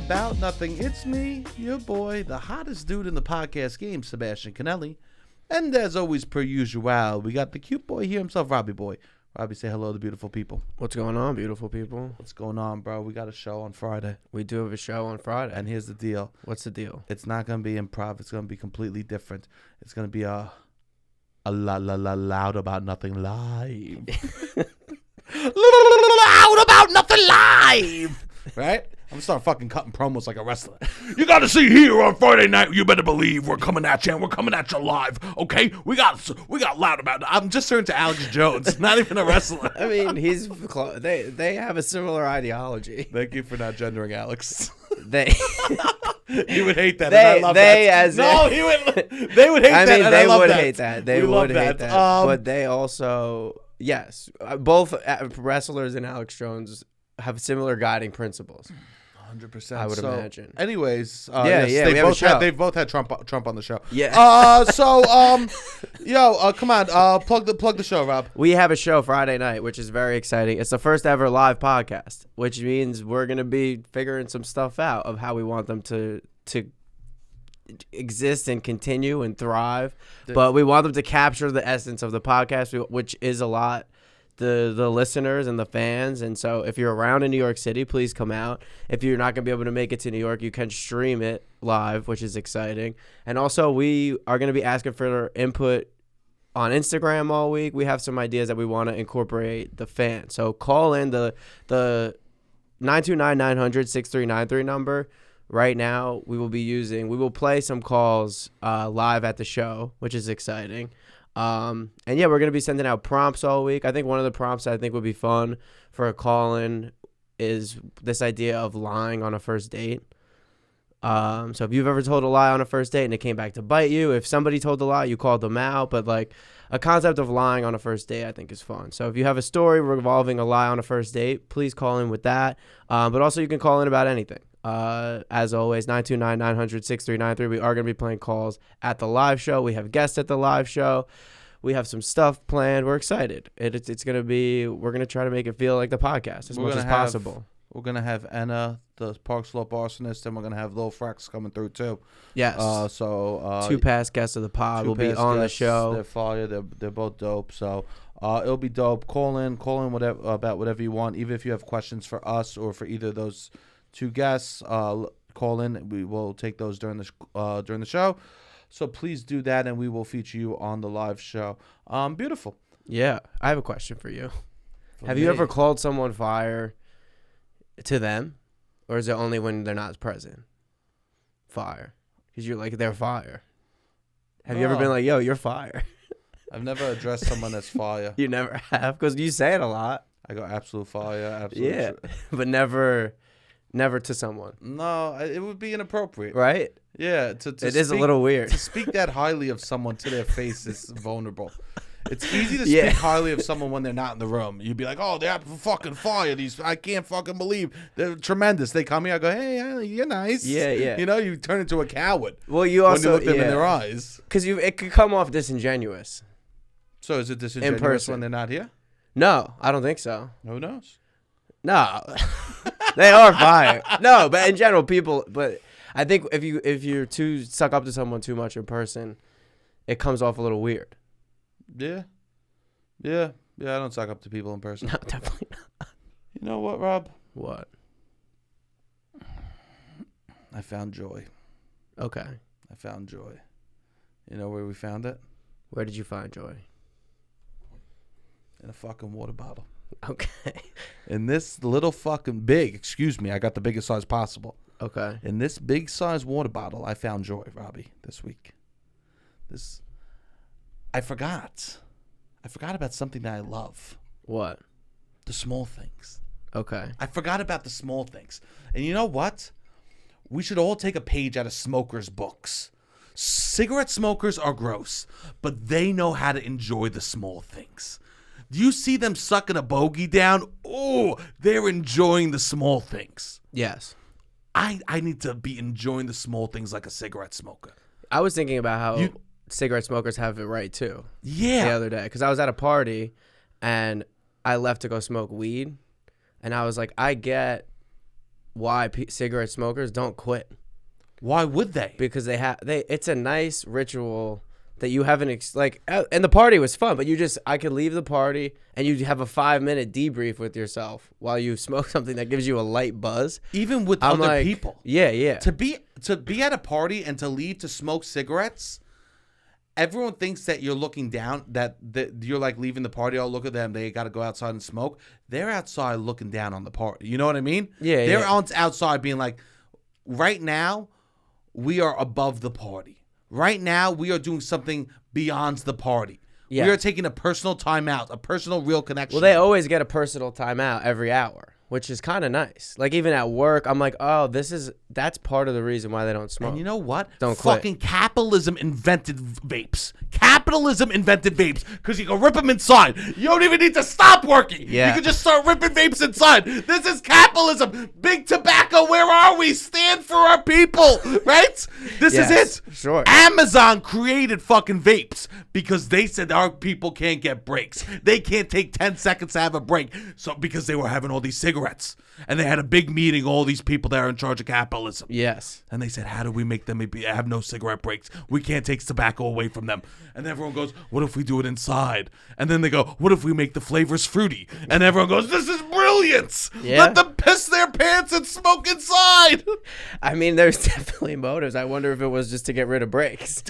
about nothing. It's me, your boy, the hottest dude in the podcast game, Sebastian Conelli. And as always, per usual, we got the cute boy here himself, Robbie boy. Robbie, say hello to beautiful people. What's going on, beautiful people? What's going on, bro? We got a show on Friday. We do have a show on Friday. And here's the deal. What's the deal? It's not going to be improv. It's going to be completely different. It's going to be a loud about nothing live. Loud about nothing live. Right? I'm gonna start fucking cutting promos like a wrestler. You gotta see here on Friday night. You better believe we're coming at you and we're coming at you live. Okay? We got loud about it. I'm just turning to Alex Jones, not even a wrestler. I mean, he's they have a similar ideology. Thank you for not gendering Alex. They you would hate that. I love that. They would hate that. I mean, they would hate that. They would hate that. But they also, yes, both wrestlers and Alex Jones have similar guiding principles. 100%. I would imagine. Anyways, yes, they both had Trump on the show. Yeah. Come on, plug the show, Rob. We have a show Friday night, which is very exciting. It's the first ever live podcast, which means we're gonna be figuring some stuff out of how we want them to exist and continue and thrive. But we want them to capture the essence of the podcast, which is a lot. The listeners and the fans. And so if you're around in New York City, please come out. If you're not going to be able to make it to New York, you can stream it live, which is exciting. And also we are going to be asking for input on Instagram all week. We have some ideas that we want to incorporate the fans. So call in the 929-900-6393 number. Right now we will play some calls live at the show, which is exciting. And yeah, we're going to be sending out prompts all week. I think one of the prompts I think would be fun for a call-in is this idea of lying on a first date. So if you've ever told a lie on a first date and it came back to bite you, if somebody told a lie, you called them out. But like a concept of lying on a first date, I think is fun. So if you have a story revolving a lie on a first date, please call in with that. But also you can call in about anything. As always, 929-900-6393. We are going to be playing calls at the live show. We have guests at the live show. We have some stuff planned. We're excited. It's going to be, we're going to try to make it feel like the podcast as much as possible. We're going to have Anna, the Park Slope arsonist, and we're going to have Lil Frex coming through too. Yes. Two past guests of the pod will be on the show. They're fire. They're both dope. So it'll be dope. Call in whatever about whatever you want, even if you have questions for us or for either of those two guests. Call in. We will take those during the show. So please do that, and we will feature you on the live show. Beautiful. Yeah, I have a question for you. Have you ever called someone fire to them, or is it only when they're not present? Fire, because you're like they're fire. Have you ever been like, "Yo, you're fire"? I've never addressed someone as fire. You never have, because you say it a lot. I go absolute fire. Absolute. Yeah, but never to someone. No, it would be inappropriate. Right? Yeah. It is a little weird. To speak that highly of someone to their face is vulnerable. It's easy to speak highly of someone when they're not in the room. You'd be like, oh, they're fucking fire. I can't fucking believe. They're tremendous. They come here, I go, hey, you're nice. Yeah, yeah. You know, you turn into a coward. Well, you also, when you look them in their eyes. Because it could come off disingenuous. So is it disingenuous when they're not here? No, I don't think so. Who knows? No. They are fire. No, but in general, people. But I think if you're too suck up to someone too much in person, it comes off a little weird. Yeah. I don't suck up to people in person. No, definitely not. You know what, Rob? What? I found joy. Okay. I found joy. You know where we found it? Where did you find joy? In a fucking water bottle. Okay. In this little fucking I got the biggest size possible. Okay. In this big size water bottle, I found joy, Robbie, this week. I forgot about something that I love. What? The small things. Okay. I forgot about the small things. And you know what? We should all take a page out of smokers' books. Cigarette smokers are gross, but they know how to enjoy the small things. Do you see them sucking a bogey down? Oh, they're enjoying the small things. Yes. I need to be enjoying the small things like a cigarette smoker. I was thinking about how cigarette smokers have it right too. Yeah. The other day, because I was at a party and I left to go smoke weed, and I was like, I get why cigarette smokers don't quit. Why would they? Because it's a nice ritual that you haven't and the party was fun, but I could leave the party and you have a 5-minute debrief with yourself while you smoke something that gives you a light buzz. Even with other people. Yeah. To be at a party and to leave to smoke cigarettes, everyone thinks that you're looking down, that you're like leaving the party. Oh, look at them. They got to go outside and smoke. They're outside looking down on the party. You know what I mean? Yeah, They're outside being like, right now, we are above the party. Right now, we are doing something beyond the party. Yeah. We are taking a personal time out, a personal real connection. Well, they always get a personal time out every hour, which is kind of nice. Like, even at work, I'm like, oh, that's part of the reason why they don't smoke. And you know what? Don't Fucking quit. capitalism invented vapes. Capitalism invented vapes because you can rip them inside. You don't even need to stop working. Yeah. You can just start ripping vapes inside. This is capitalism. Big tobacco, where are we? Stand for our people, right? This is it. Sure. Amazon created fucking vapes because they said our people can't get breaks. They can't take 10 seconds to have a break. So because they were having all these cigarettes. And they had a big meeting, all these people that are in charge of capitalism. Yes. And they said, how do we make them have no cigarette breaks? We can't take tobacco away from them. And everyone goes, what if we do it inside? And then they go, what if we make the flavors fruity? And everyone goes, this is brilliant. Yeah. Let them piss their pants and smoke inside. I mean, there's definitely motives. I wonder if it was just to get rid of breaks.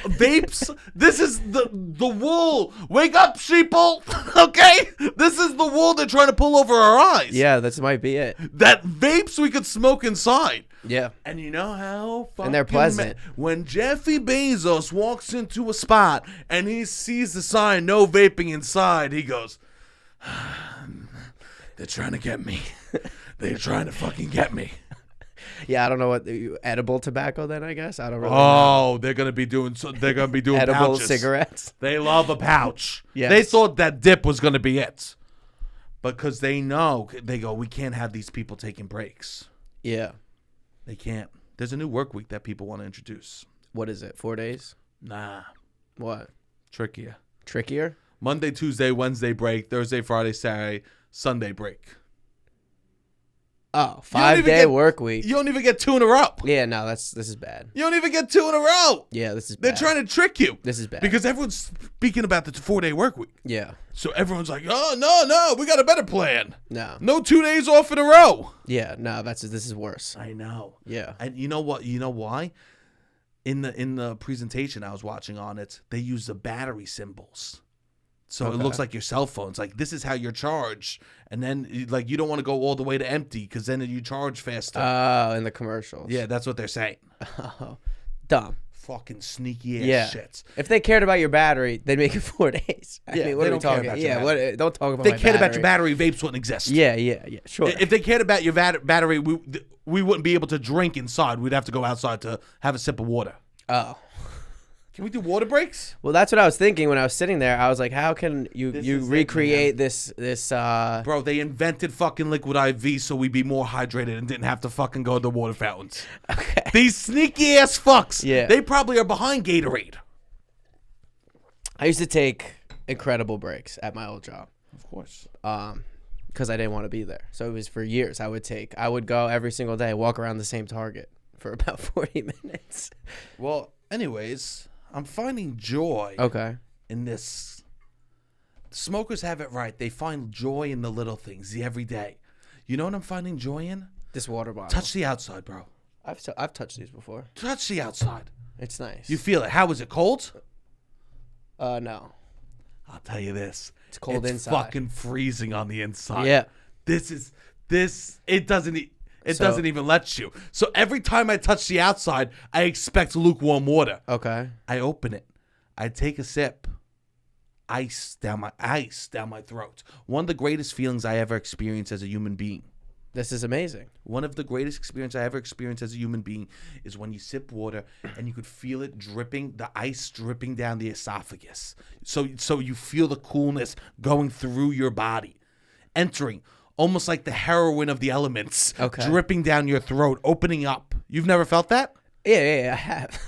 Vapes, this is the wool. Wake up, sheeple. Okay? This is the wool they're trying to pull over our eyes. Yeah, this might be it. That vapes we could smoke inside. Yeah. And you know how fucking And they're pleasant. When Jeffy Bezos walks into a spot and he sees the sign, no vaping inside, he goes, they're trying to get me. They're trying to fucking get me. Yeah, I don't know what edible tobacco then, I guess. I don't really know. They're gonna be doing Edible pouches. cigarettes. They love a pouch. Yes. They thought that dip was gonna be it. Because they know, they go, we can't have these people taking breaks. Yeah. They can't. There's a new work week that people want to introduce. What is it? 4 days? Nah. What? Trickier. Trickier? Monday, Tuesday, Wednesday break. Thursday, Friday, Saturday, Sunday break. Oh, 5-day work week. You don't even get 2 in a row. Yeah, no, this is bad. You don't even get 2 in a row. Yeah, this is bad. They're trying to trick you. This is bad. Because everyone's speaking about the 4-day work week. Yeah. So everyone's like, oh, no, we got a better plan. No. No 2 days off in a row. Yeah, no, this is worse. I know. Yeah. And you know what? You know why? In the presentation I was watching on it, they use the battery symbols. So It looks like your cell phone. It's like, this is how you're charged. And then, like, you don't want to go all the way to empty because then you charge faster. Oh, in the commercials. Yeah, that's what they're saying. Oh, dumb. Fucking sneaky ass shits. If they cared about your battery, they'd make it 4 days. I mean, what they are we don't care talking? about your Yeah, battery. don't talk about If my they cared battery. about your battery, vapes wouldn't exist. Yeah, sure. If they cared about your battery, we wouldn't be able to drink inside. We'd have to go outside to have a sip of water. Oh. Can we do water breaks? Well, that's what I was thinking when I was sitting there. I was like, how can you recreate this Bro, they invented fucking liquid IV so we'd be more hydrated and didn't have to fucking go to the water fountains. Okay. These sneaky ass fucks. Yeah. They probably are behind Gatorade. I used to take incredible breaks at my old job. Of course. Because I didn't want to be there. So it was for years. I would go every single day, walk around the same Target for about 40 minutes. Well, anyways, I'm finding joy in this. Smokers have it right. They find joy in the little things, the everyday. You know what I'm finding joy in? This water bottle. Touch the outside, bro. I've touched these before. Touch the outside. It's nice. You feel it. How is it? Cold? No. I'll tell you this. It's cold inside. It's fucking freezing on the inside. Yeah. It doesn't even let you. So every time I touch the outside, I expect lukewarm water. Okay. I open it. I take a sip. Ice down my throat. One of the greatest feelings I ever experienced as a human being. This is amazing. One of the greatest experiences I ever experienced as a human being is when you sip water and you could feel it dripping, the ice dripping down the esophagus. So you feel the coolness going through your body, entering almost like the heroin of the elements, dripping down your throat, opening up. You've never felt that? Yeah, I have.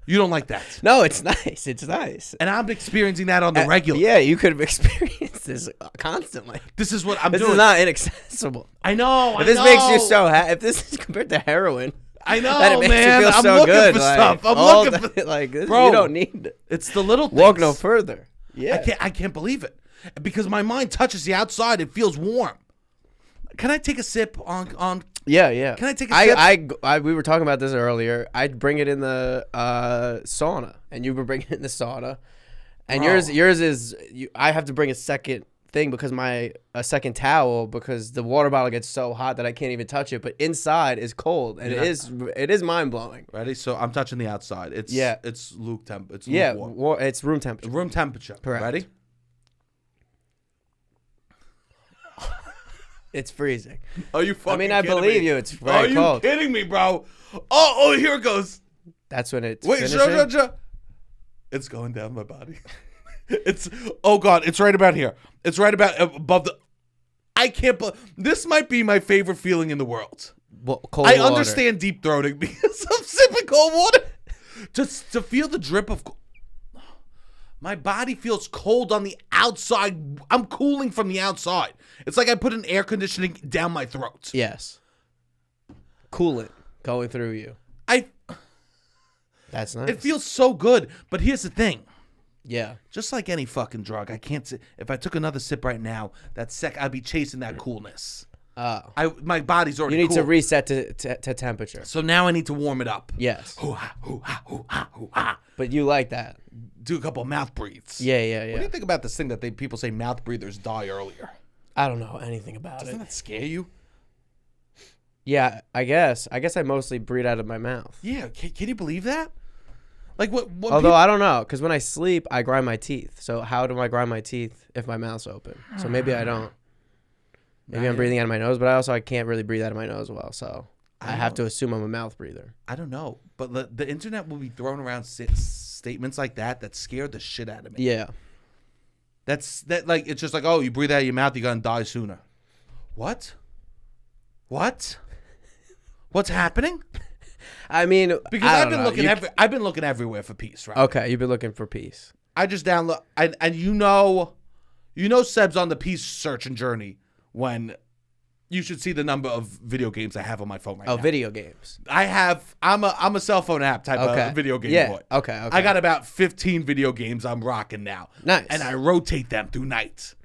You don't like that? No, it's nice. It's nice. And I'm experiencing that on the regular. Yeah, you could have experienced this constantly. This is what I'm This doing. is not inaccessible. I know. If this makes you so happy, if this is compared to heroin, I know, that it makes man. you feel I'm so looking good. for Like, stuff. I'm all looking for like this, Bro, you don't need it. It's the little things. Walk no further. Yeah. I can't believe it because my mind touches the outside. It feels warm. Can I take a sip on? Yeah. Can I take a sip? We were talking about this earlier. I'd bring it in the sauna, and you were bringing it in the sauna, and yours is I have to bring a second thing because a second towel because the water bottle gets so hot that I can't even touch it. But inside is cold, and it is mind blowing. Ready? So I'm touching the outside. It's It's lukewarm. It's lukewarm. It's room temperature. Room temperature. Correct. Ready? It's freezing. Are you fucking kidding me? I believe you. It's very cold. Are you kidding me, bro? Oh, here it goes. That's when it's Wait, finishing? It's going down my body. Oh God, it's right about here. It's right about above the. I can't believe this might be my favorite feeling in the world. Cold I water. understand deep throating because I'm sipping cold water. Just to feel the drip of. My body feels cold on the outside. I'm cooling from the outside. It's like I put an air conditioning down my throat. Yes. Coolant going through you. That's nice. It feels so good. But here's the thing. Yeah. Just like any fucking drug, I can't. If I took another sip right now, I'd be chasing that coolness. My body's already. You need cool. to reset to temperature. So now I need to warm it up. Yes. Hoo-ha, hoo-ha, hoo-ha, hoo-ha. But you like that. Do a couple of mouth breathes. Yeah. What do you think about this thing that people say mouth breathers die earlier? I don't know anything about Doesn't it. that scare you? Yeah, I guess. I mostly breathe out of my mouth. Yeah. Can you believe that? Like what Although I don't know, because when I sleep, I grind my teeth. So how do I grind my teeth if my mouth's open? So maybe I don't. Maybe I'm breathing out of my nose, but I can't really breathe out of my nose well. So I have to assume I'm a mouth breather. I don't know, but the internet will be throwing around statements like that scared the shit out of me. Yeah. It's just like, oh, you breathe out of your mouth, you're gonna die sooner. What? What's happening? I mean, because I've been looking everywhere for peace, right? Okay, you've been looking for peace. I just download and Seb's on the peace searching journey when you should see the number of video games I have on my phone right now. Oh, video games. I'm a cell phone app type of video game boy. Okay. I got about 15 video games I'm rocking now. Nice. And I rotate them through nights.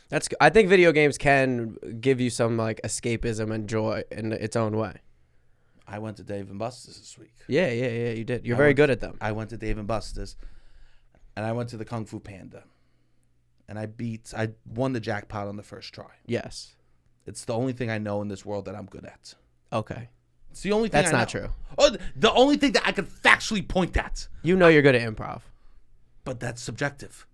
That's good. I think video games can give you some like escapism and joy in its own way. I went to Dave & Buster's this week. Yeah, you did. You're very good at them. I went to Dave & Buster's, and I went to the Kung Fu Panda, and I won the jackpot on the first try. Yes. It's the only thing I know in this world that I'm good at. Okay. It's the only thing That's not true. Oh, the only thing that I could factually point at. You know you're good at improv. But that's subjective.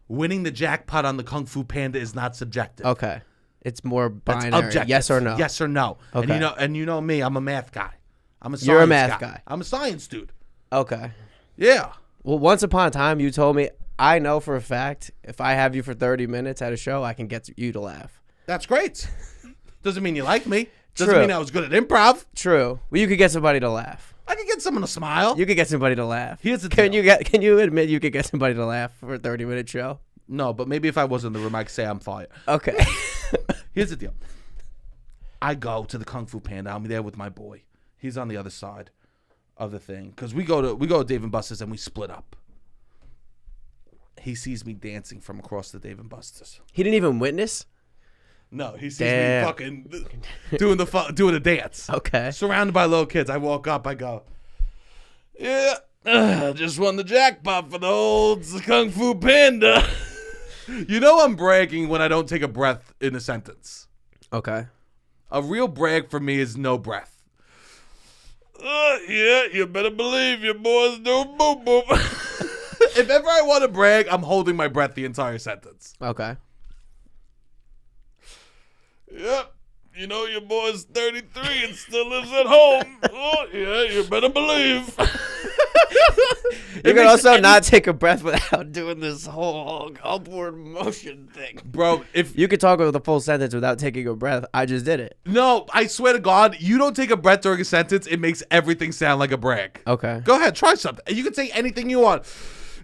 Winning the jackpot on the Kung Fu Panda is not subjective. Okay. It's more binary. That's objective. Yes or no. Yes or no. Okay. And you know me, I'm a math guy. I'm a science You're a math guy. I'm a science dude. Okay. Yeah. Well, once upon a time, you told me, I know for a fact, if I have you for 30 minutes at a show, I can get you to laugh. That's great. Doesn't mean you like me. Doesn't True. mean I was good at improv. True. Well, you could get somebody to laugh. I could get someone to smile. You could get somebody to laugh. Here's the deal. Can you admit you could get somebody to laugh for a 30-minute show? No, but maybe if I was in the room, I could say I'm fired. Okay. Here's the deal. I go to the Kung Fu Panda. I'm there with my boy. He's on the other side of the thing because we go to Dave & Buster's and we split up. He sees me dancing from across the Dave & Buster's. He didn't even witness? No, he sees me fucking doing a dance. Okay. Surrounded by little kids. I walk up. I go, yeah, just won the jackpot for the old Kung Fu Panda. You know I'm bragging when I don't take a breath in a sentence. Okay. A real brag for me is no breath. Yeah, you better believe your boy's doing boop boop. If ever I want to brag, I'm holding my breath the entire sentence. Okay. Yep. You know your boy's 33 and still lives at home. Oh, yeah, you better believe. You can also not take a breath without doing this whole upward motion thing. Bro, if you could talk with a full sentence without taking a breath, I just did it. No, I swear to God, you don't take a breath during a sentence, it makes everything sound like a brag. Okay. Go ahead, try something. You can say anything you want.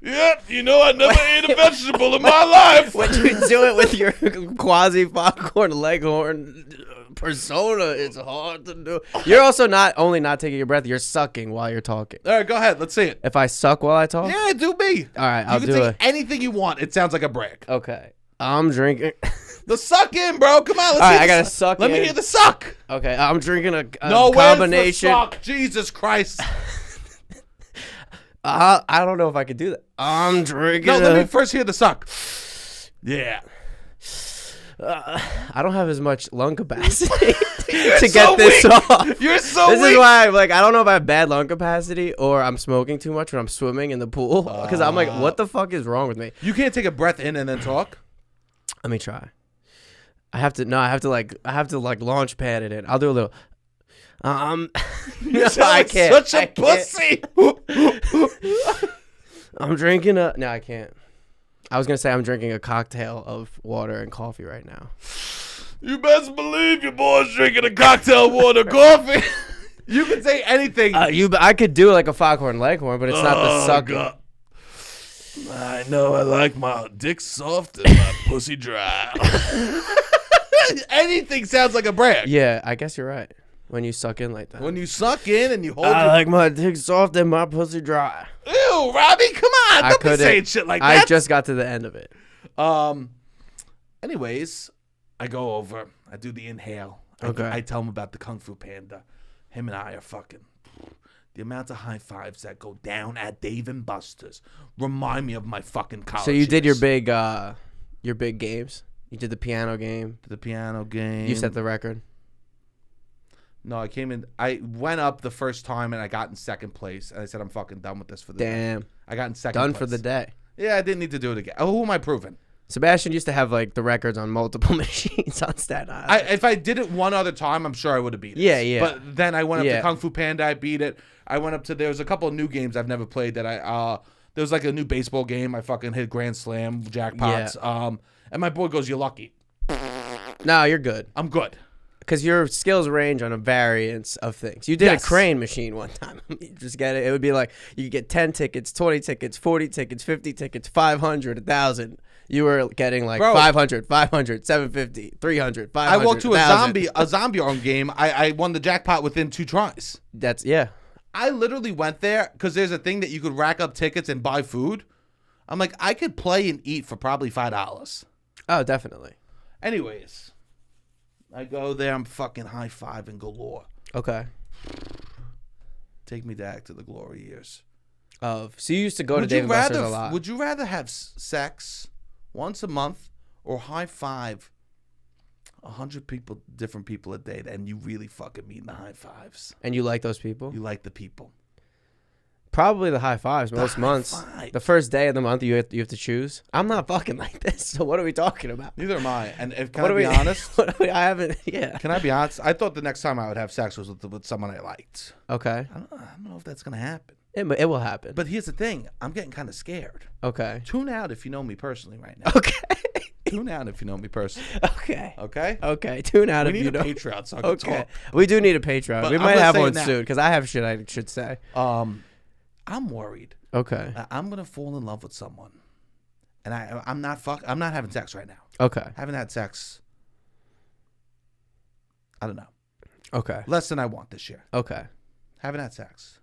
Yep, you know I never ate a vegetable in my life. When you do it with your quasi foghorn leghorn persona, it's hard to do. You're also not taking your breath, you're sucking while you're talking. All right, go ahead. Let's see it. If I suck while I talk? Yeah, do me. All right, I'll do You can it. say anything you want. It sounds like a brag. Okay. I'm drinking. The suck in, bro. Come on. Let's All right, hear I the gotta suck Let in. me hear the suck. Okay, I'm drinking a No, combination. where's the suck? Jesus Christ. I don't know if I could do that. I'm drinking. No, let me first hear the suck. Yeah. I don't have as much lung capacity to so get this weak. off. You're so This weak. is why I'm like, I don't know if I have bad lung capacity or I'm smoking too much when I'm swimming in the pool. Because I'm like, what the fuck is wrong with me? You can't take a breath in and then talk. Let me try. I have to launch pad it in. I'll do a little. You sound like such a pussy. I'm drinking a. No, I can't. I was gonna say I'm drinking a cocktail of water and coffee right now. You best believe your boy's drinking a cocktail, water, coffee. You can say anything. I could do like a foghorn leghorn, but it's not the sucking. God. I know I like my dick soft and my pussy dry. Anything sounds like a brag. Yeah, I guess you're right. When you suck in like that. When you suck in and you hold I like my dick soft and my pussy dry. Ew, Robbie, come on. Don't be saying shit like that. I just got to the end of it. Anyways, I go over. I do the inhale. Okay. I tell him about the Kung Fu Panda. Him and I are fucking. The amount of high fives that go down at Dave and Buster's remind me of my fucking college. So you did years. your big games? You did the piano game. The piano game. You set the record. No, I came in. I went up the first time and I got in second place. And I said, I'm fucking done with this for the day. Damn. I got in second Done place. for the day. Yeah, I didn't need to do it again. Oh, who am I proving? Sebastian used to have like the records on multiple machines on Staten Island. If I did it one other time, I'm sure I would have beat it. Yeah, yeah. But then I went up Yeah. to Kung Fu Panda. I beat it. I went up to, there was a couple of new games I've never played that there was like a new baseball game. I fucking hit Grand Slam jackpots. Yeah. And my boy goes, you're lucky. No, you're good. I'm good. Because your skills range on a variance of things. You did Yes. a crane machine one time. You just get it. It would be like you get 10 tickets, 20 tickets, 40 tickets, 50 tickets, 500, 1,000. You were getting like Bro. 500, 500, 750, 300, 500. I walked to 1,000. a zombie arm game. I won the jackpot within 2 tries. Yeah. I literally went there because there's a thing that you could rack up tickets and buy food. I'm like, I could play and eat for probably $5. Oh, definitely. Anyways, I go there. I'm fucking high-fiving galore. Okay. Take me back to the glory years. So you used to go to Dave & Buster's a lot. Would you rather have sex once a month or high-five 100 people, different people a day, and you really fucking mean the high fives? And you like those people? You like the people. Probably the high fives most months. fives. The first day of the month you have to choose. I'm not fucking like this. So what are we talking about? Neither am I. And can What I are be we- honest? I haven't. Yeah. Can I be honest? I thought the next time I would have sex was with someone I liked. Okay. I don't know if that's going to happen. It will happen. But here's the thing. I'm getting kind of scared. Okay. Tune out if you know me personally right now. Okay. Tune out if you know me personally. Okay. Okay? Okay. Tune out We if need you a know. Patreon so I can Okay. talk. We do need a Patreon. But We I'm might gonna have say it one now. soon because I have shit I should say. I'm worried. Okay. I'm going to fall in love with someone. And I'm not having sex right now. Okay. Haven't had sex. I don't know. Okay. Less than I want this year. Okay. Haven't had sex.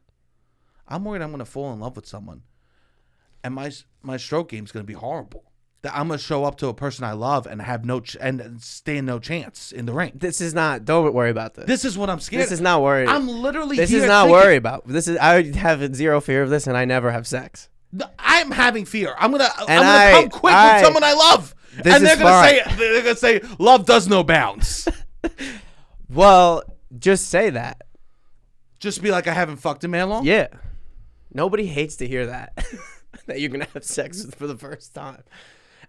I'm worried I'm going to fall in love with someone, and my stroke game is going to be horrible. That I'm going to show up to a person I love and have and stand no chance in the ring. This is not. Don't worry about this. This is what I'm scared. This is not worried. I'm literally. This here is not thinking, worry about. This is. I have zero fear of this, and I never have sex. I'm having fear. I'm gonna I- come quick with someone I love, This and is they're gonna say love does no bounds. Well, just say that. Just be like, I haven't fucked a man long. Yeah. Nobody hates to hear that. That you're going to have sex for the first time.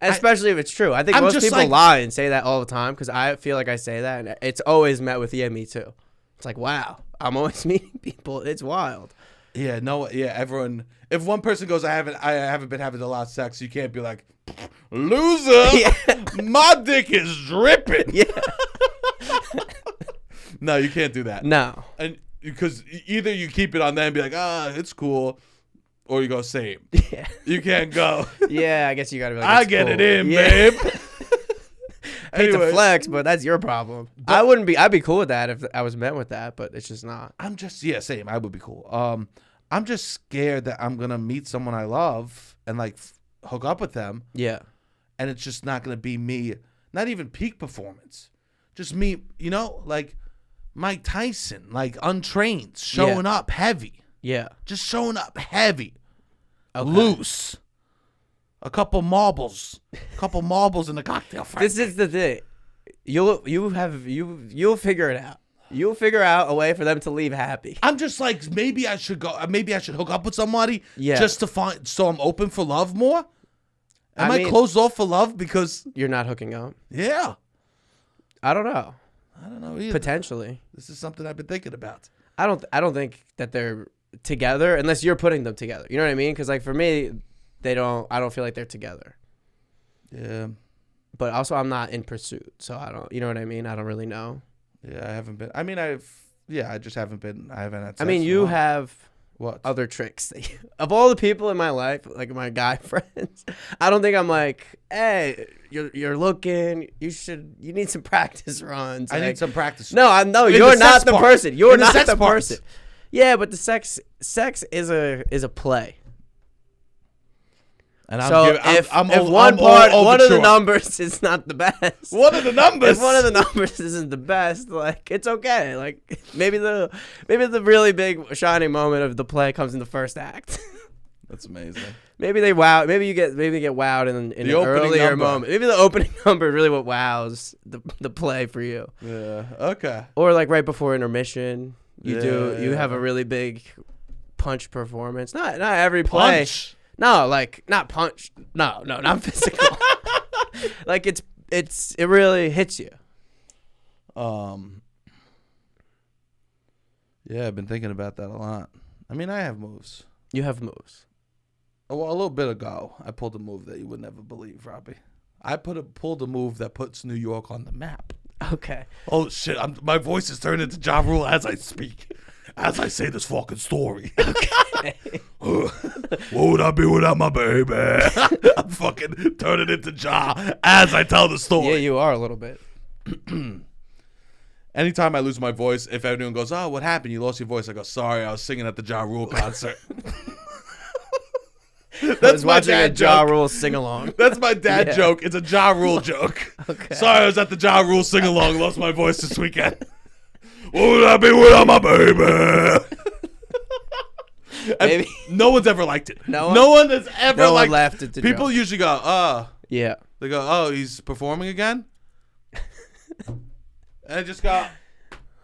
And especially if it's true. I think I'm most just people like- lie and say that all the time because I feel like I say that. And it's always met with, yeah, me too. It's like, wow, I'm always meeting people. It's wild. Yeah, no, yeah, everyone. If one person goes, I haven't been having a lot of sex, you can't be like, loser. Yeah. My dick is dripping. Yeah. No, you can't do that. No. And because either you keep it on them and be like, it's cool, or you go same. Yeah. You can't go. Yeah, I guess you gotta be like, I it's get cool. it in, Yeah. babe. Hate to Anyways. flex, but that's your problem. I'd be cool with that if I was met with that, but it's just not. I'm just same. I would be cool. I'm just scared that I'm gonna meet someone I love and like hook up with them, Yeah. and it's just not gonna be me. Not even peak performance, just me. You know, like Mike Tyson, like untrained, showing up heavy, Yeah. just showing up heavy, Okay. loose. A couple marbles in the cocktail. This is the thing. You'll figure it out. You'll figure out a way for them to leave happy. I'm just like, maybe I should go. Maybe I should hook up with somebody. Yeah. Just to find, so I'm open for love more. Am I I mean- closed off for love because? You're not hooking up. Yeah. I don't know. I don't know either. Potentially. This is something I've been thinking about. I don't think that they're together unless you're putting them together. You know what I mean? Because like for me, I don't feel like they're together. Yeah. But also I'm not in pursuit, so I don't. You know what I mean? I don't really know. Yeah, I haven't been. I mean, I just haven't been. I haven't had sex I mean, in a you while. have What? other tricks. Of all the people in my life, like my guy friends, I don't think I'm like, hey, you're looking. You need some practice runs. I Like, need some practice. No, I know In you're the not sex the part. person. You're In the not sex the part. person. Yeah, but the sex is a play. And So if one of the numbers is not the best, One of the numbers. if one of the numbers isn't the best, like it's okay. Like maybe the really big shining moment of the play comes in the first act. That's amazing. Maybe they wow. Maybe you get wowed in an earlier number. moment. Maybe the opening number is really what wows the play for you. Yeah. Okay. Or like right before intermission, you Yeah. have a really big punch performance. Not every play. Punch. No, like not punch. No, not physical. Like it really hits you. Yeah, I've been thinking about that a lot. I mean, I have moves. You have moves. Well, a little bit ago, I pulled a move that you would never believe, Robbie. I pulled a move that puts New York on the map. Okay. Oh shit! My voice is turning into Ja Rule as I speak, as I say this fucking story. Okay. What would I be without my baby? I'm fucking turning into Ja as I tell the story. Yeah, you are a little bit. Anytime I lose my voice, if anyone goes, "Oh, what happened? You lost your voice," I go, "Sorry, I was singing at the Ja Rule concert." I was watching a Ja joke. Rule sing along. That's my dad Yeah. joke. It's a Ja Rule joke. Okay. Sorry, I was at the Ja Rule sing along. Lost my voice this weekend. What would I be without my baby? And Maybe. no one's ever liked it. No one? No one has ever No one liked laughed at the People joke. usually go, Yeah. they go, "Oh, he's performing again?" And I just go,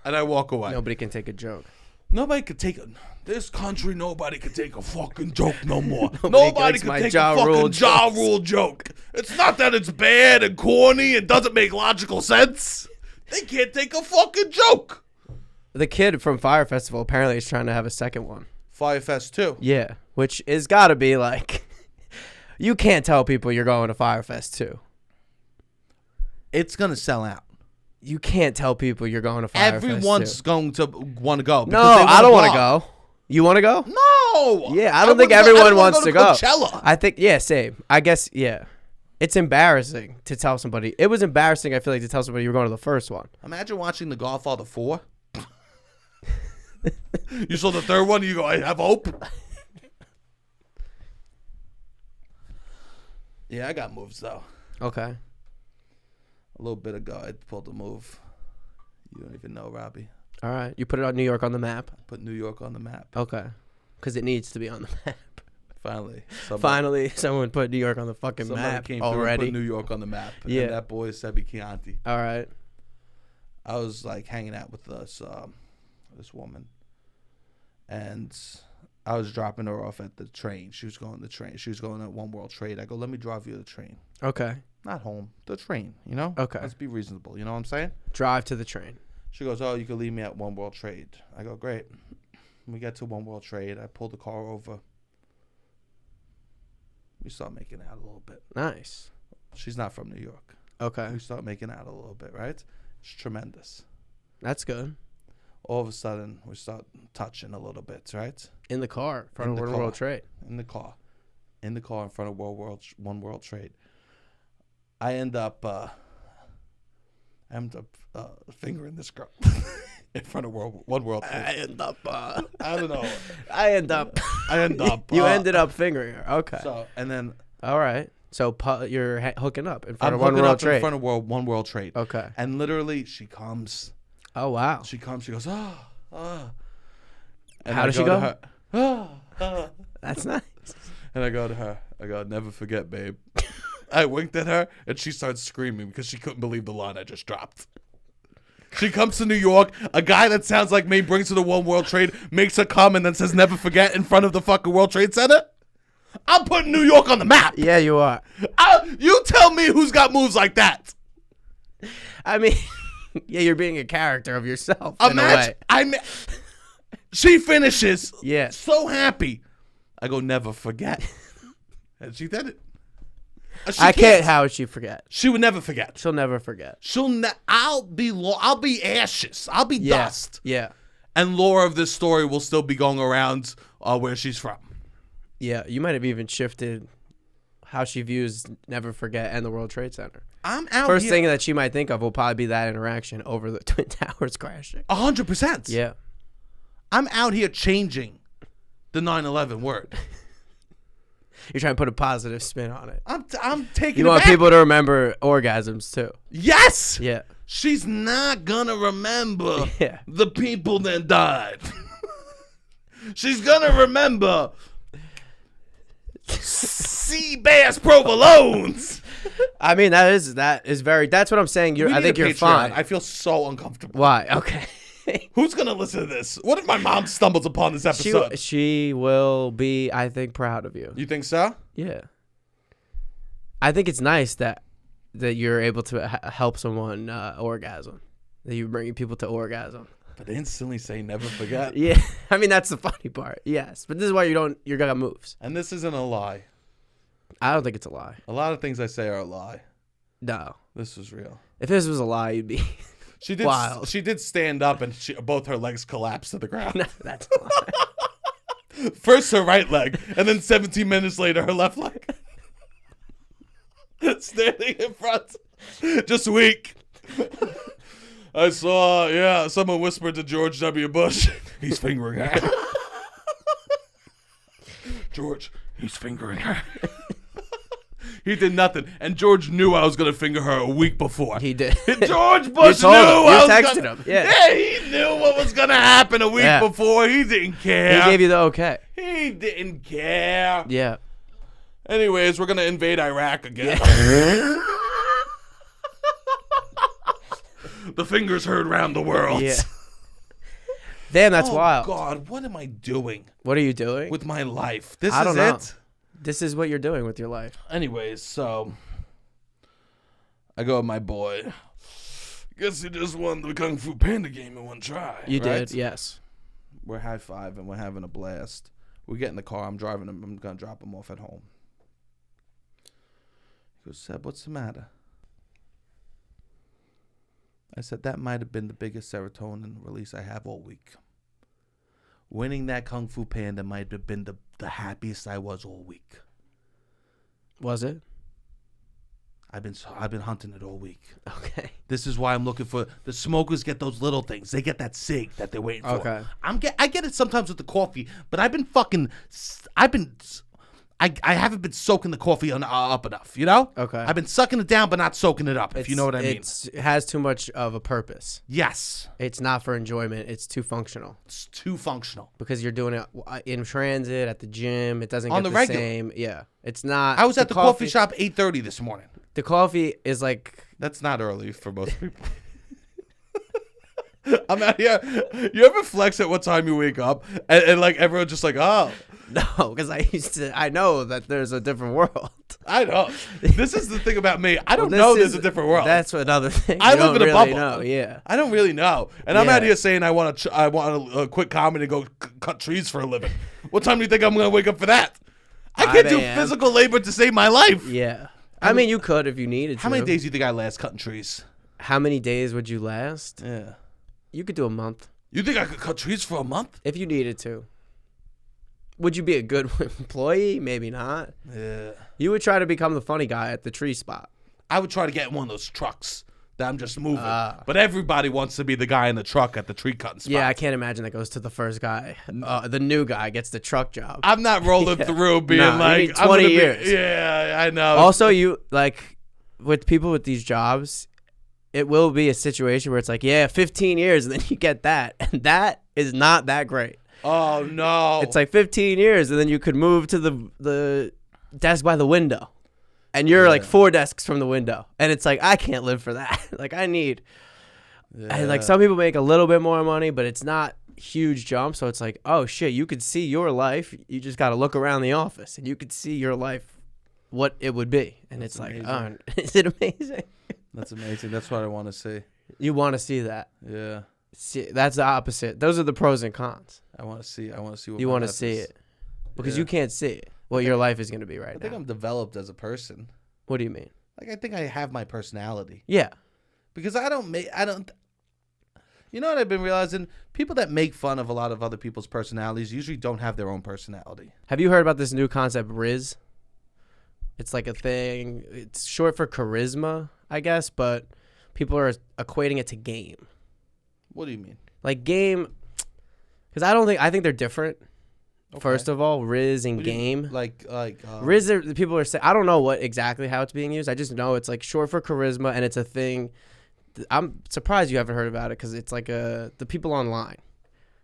and I walk away. Nobody can take a joke. Nobody could take this country. Nobody could take a fucking joke no more. Nobody Nobody likes could my take Ja a Rule fucking Ja jokes. Rule joke. It's not that it's bad and corny and doesn't make logical sense. They can't take a fucking joke. The kid from Fyre Festival apparently is trying to have a second one. Fyre Fest too. Yeah, which is got to be like, you can't tell people you're going to Fyre Fest too. It's gonna sell out. You can't tell people you're going to Fyre Fest Everyone's too. going to want to go. No, because they I don't want to blog. go. You want to go? No. Yeah, I don't think everyone wants to go. Coachella. I think, yeah, same. I guess, yeah. It's embarrassing to tell somebody. It was embarrassing, I feel like, to tell somebody you were going to the first one. Imagine watching The Godfather 4. You saw the third one, you go, "I have hope." Yeah, I got moves though. Okay. A little bit ago, I pulled a move. You don't even know, Robbie. All right. You put it on New York on the map. Put New York on the map. Okay. Because it needs to be on the map. Finally. Finally, someone put New York on the fucking Somebody map came through and already. put New York on the map. Yeah. And that boy is Sebi Chianti. All right. I was like hanging out with this woman, and I was dropping her off at the train. She was going to the train. She was going to One World Trade. I go, "Let me drive you to the train." Okay. Not home, the train, you know? Okay. Let's be reasonable, you know what I'm saying? Drive to the train. She goes, "Oh, you can leave me at One World Trade." I go, "Great." We get to One World Trade. I pull the car over. We start making out a little bit. Nice. She's not from New York. Okay. We start making out a little bit, right? It's tremendous. That's good. all of a sudden we start touching a little bit, right? In the car, in front of One World Trade. In the car in front of One World Trade. I end up fingering this girl in front of One World Trade. I end up. I don't know. I end up. You ended up fingering her. Okay. So and then. All right. So you're hooking up in front I'm of One World Trade. In front of One World Trade. Okay. And literally, she comes. Oh wow. She comes. She goes, And how does she go? Her, That's nice. And I go to her. I go, never forget, babe. I winked at her, and she starts screaming because she couldn't believe the line I just dropped. She comes to New York. A guy that sounds like me brings her to One World Trade, makes her come, and then says, never forget in front of the fucking World Trade Center. I'm putting New York on the map. Yeah, you are. You tell me who's got moves like that. I mean, yeah, you're being a character of yourself. Imagine. She finishes. Yeah. So happy. I go, never forget. And she did it. How would she forget? She would never forget. She'll never forget. I'll be ashes. I'll be dust. Yeah. And lore of this story will still be going around where she's from. Yeah, you might have even shifted how she views Never Forget and the World Trade Center. I'm out First here. thing that she might think of will probably be that interaction over the Twin Towers crashing. 100%. Yeah. I'm out here changing the 9/11 word. You're trying to put a positive spin on it. I'm taking You it want back. people to remember orgasms too. Yes. Yeah. She's not gonna remember the people that died. She's gonna remember sea bass provolones. I mean, that is very. That's what I'm saying. I think you're fine. I feel so uncomfortable. Why? Okay. Who's gonna listen to this? What if my mom stumbles upon this episode? She will be, I think, proud of you. You think so? Yeah. I think it's nice that you're able to help someone orgasm. That you're bringing people to orgasm. But instantly say never forget. Yeah. I mean, that's the funny part. Yes. But this is why you got moves. And this isn't a lie. I don't think it's a lie. A lot of things I say are a lie. No. This is real. If this was a lie, you'd be wild. She did stand up and both her legs collapsed to the ground. No, that's a lie. First her right leg, and then 17 minutes later her left leg. Standing in front. Just weak. I saw, someone whispered to George W. Bush, he's fingering her. George, he's fingering her. He did nothing. And George knew I was going to finger her a week before. He did. George Bush knew I was texted him. Yeah, he knew what was going to happen a week before. He didn't care. He gave you the okay. He didn't care. Yeah. Anyways, we're going to invade Iraq again. Yeah. The fingers heard round the world. Yeah. Damn, that's wild. Oh, God, what am I doing? What are you doing? With my life. I don't know. This is what you're doing with your life. Anyways, so I go with my boy. Guess he just won the Kung Fu Panda game in one try. You did, yes. We're high-fiving. We're having a blast. We get in the car. I'm driving him. I'm going to drop him off at home. He goes, Seb, what's the matter? I said, that might have been the biggest serotonin release I have all week. Winning that Kung Fu Panda might have been the happiest I was all week. Was it? I've been hunting it all week. Okay. This is why I'm looking for the smokers. Get those little things. They get that cig that they're waiting for. Okay. I get it sometimes with the coffee, but I haven't been soaking the coffee up enough, you know? Okay. I've been sucking it down, but not soaking it up, if you know what I mean. It has too much of a purpose. Yes. It's not for enjoyment. It's too functional. It's too functional. Because you're doing it in transit, at the gym. It doesn't On get the the regular. Same. Yeah. It's not. I was at the coffee shop 8:30 this morning. The coffee is like. That's not early for most people. I'm out here. You ever flex at what time you wake up and like everyone's just like, oh. No, because I know that there's a different world. I know. This is the thing about me. I don't know there's a different world. That's another thing. I live in a bubble. Know. Yeah. I don't really know. And I'm out here saying I want to quit comedy and go cut trees for a living. What time do you think I'm going to wake up for that? I can't do physical labor to save my life. Yeah. I mean, you could if you needed to. How many days do you think I last cutting trees? How many days would you last? Yeah. You could do a month. You think I could cut trees for a month? If you needed to. Would you be a good employee? Maybe not. Yeah. You would try to become the funny guy at the tree spot. I would try to get in one of those trucks that I'm just moving. But everybody wants to be the guy in the truck at the tree cutting spot. Yeah, I can't imagine that goes to the first guy. The new guy gets the truck job. I'm not rolling through being like, you need 20 years. Yeah, I know. Also, you like with people with these jobs, it will be a situation where it's like, 15 years, and then you get that, and that is not that great. Oh no! It's like 15 years, and then you could move to the desk by the window, and you're like 4 desks from the window, and it's like I can't live for that. Like I need, and like some people make a little bit more money, but it's not huge jump. So it's like, oh shit, you could see your life. You just got to look around the office, and you could see your life, what it would be, and it's like, oh, is it amazing? That's amazing. That's what I want to see. You want to see that? Yeah. See, that's the opposite. Those are the pros and cons. I want to see. What you want to see it because you can't see it. What your life is going to be right now. I think I'm developed as a person. What do you mean? Like I think I have my personality. Yeah. Because I don't. You know what I've been realizing? People that make fun of a lot of other people's personalities usually don't have their own personality. Have you heard about this new concept, Rizz? It's like a thing. It's short for charisma, I guess, but people are equating it to game. What do you mean? Like game, because I think they're different. Okay. First of all, Rizz and game. Rizz, people are saying, I don't know what exactly how it's being used. I just know it's like short for charisma, and it's a thing. I'm surprised you haven't heard about it because it's like the people online.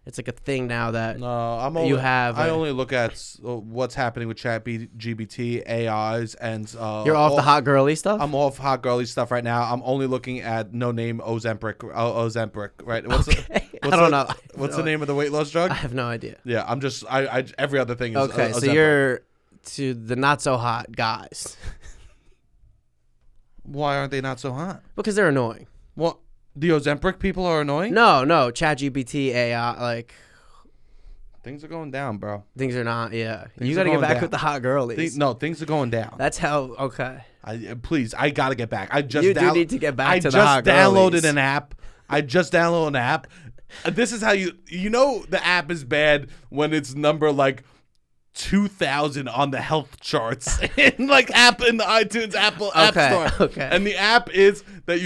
It's like a thing now that I only look at what's happening with Chat GPT, AIs, and you're off the hot girly stuff. I'm off hot girly stuff right now. I'm only looking at no name Ozempic, right? I don't know. What's the name of the weight loss drug? I have no idea. Yeah, I'm just I every other thing is okay. So you're to the not so hot guys. Why aren't they not so hot? Because they're annoying. Well, the Ozempic people are annoying? No. Chat GPT, AI, like... Things are going down, bro. Things are not, yeah. You got to get back with the hot girlies. Things are going down. That's how, okay. Please, I got to get back. You do need to get back to the hot girlies. I just downloaded an app. This is how you know the app is bad when it's number like 2,000 on the health charts in like app in the iTunes App Store. Okay. And the app is that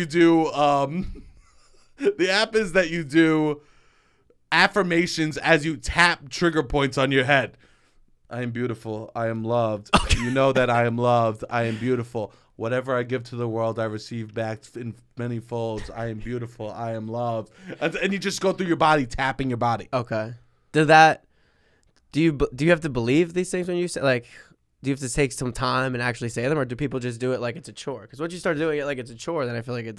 you do affirmations as you tap trigger points on your head. I am beautiful. I am loved. Okay. You know that I am loved. I am beautiful. Whatever I give to the world, I receive back in many folds. I am beautiful. I am loved. And you just go through your body, tapping your body. Okay. Do you have to believe these things when you say, like, do you have to take some time and actually say them, or do people just do it like it's a chore? Because once you start doing it like it's a chore, then I feel like it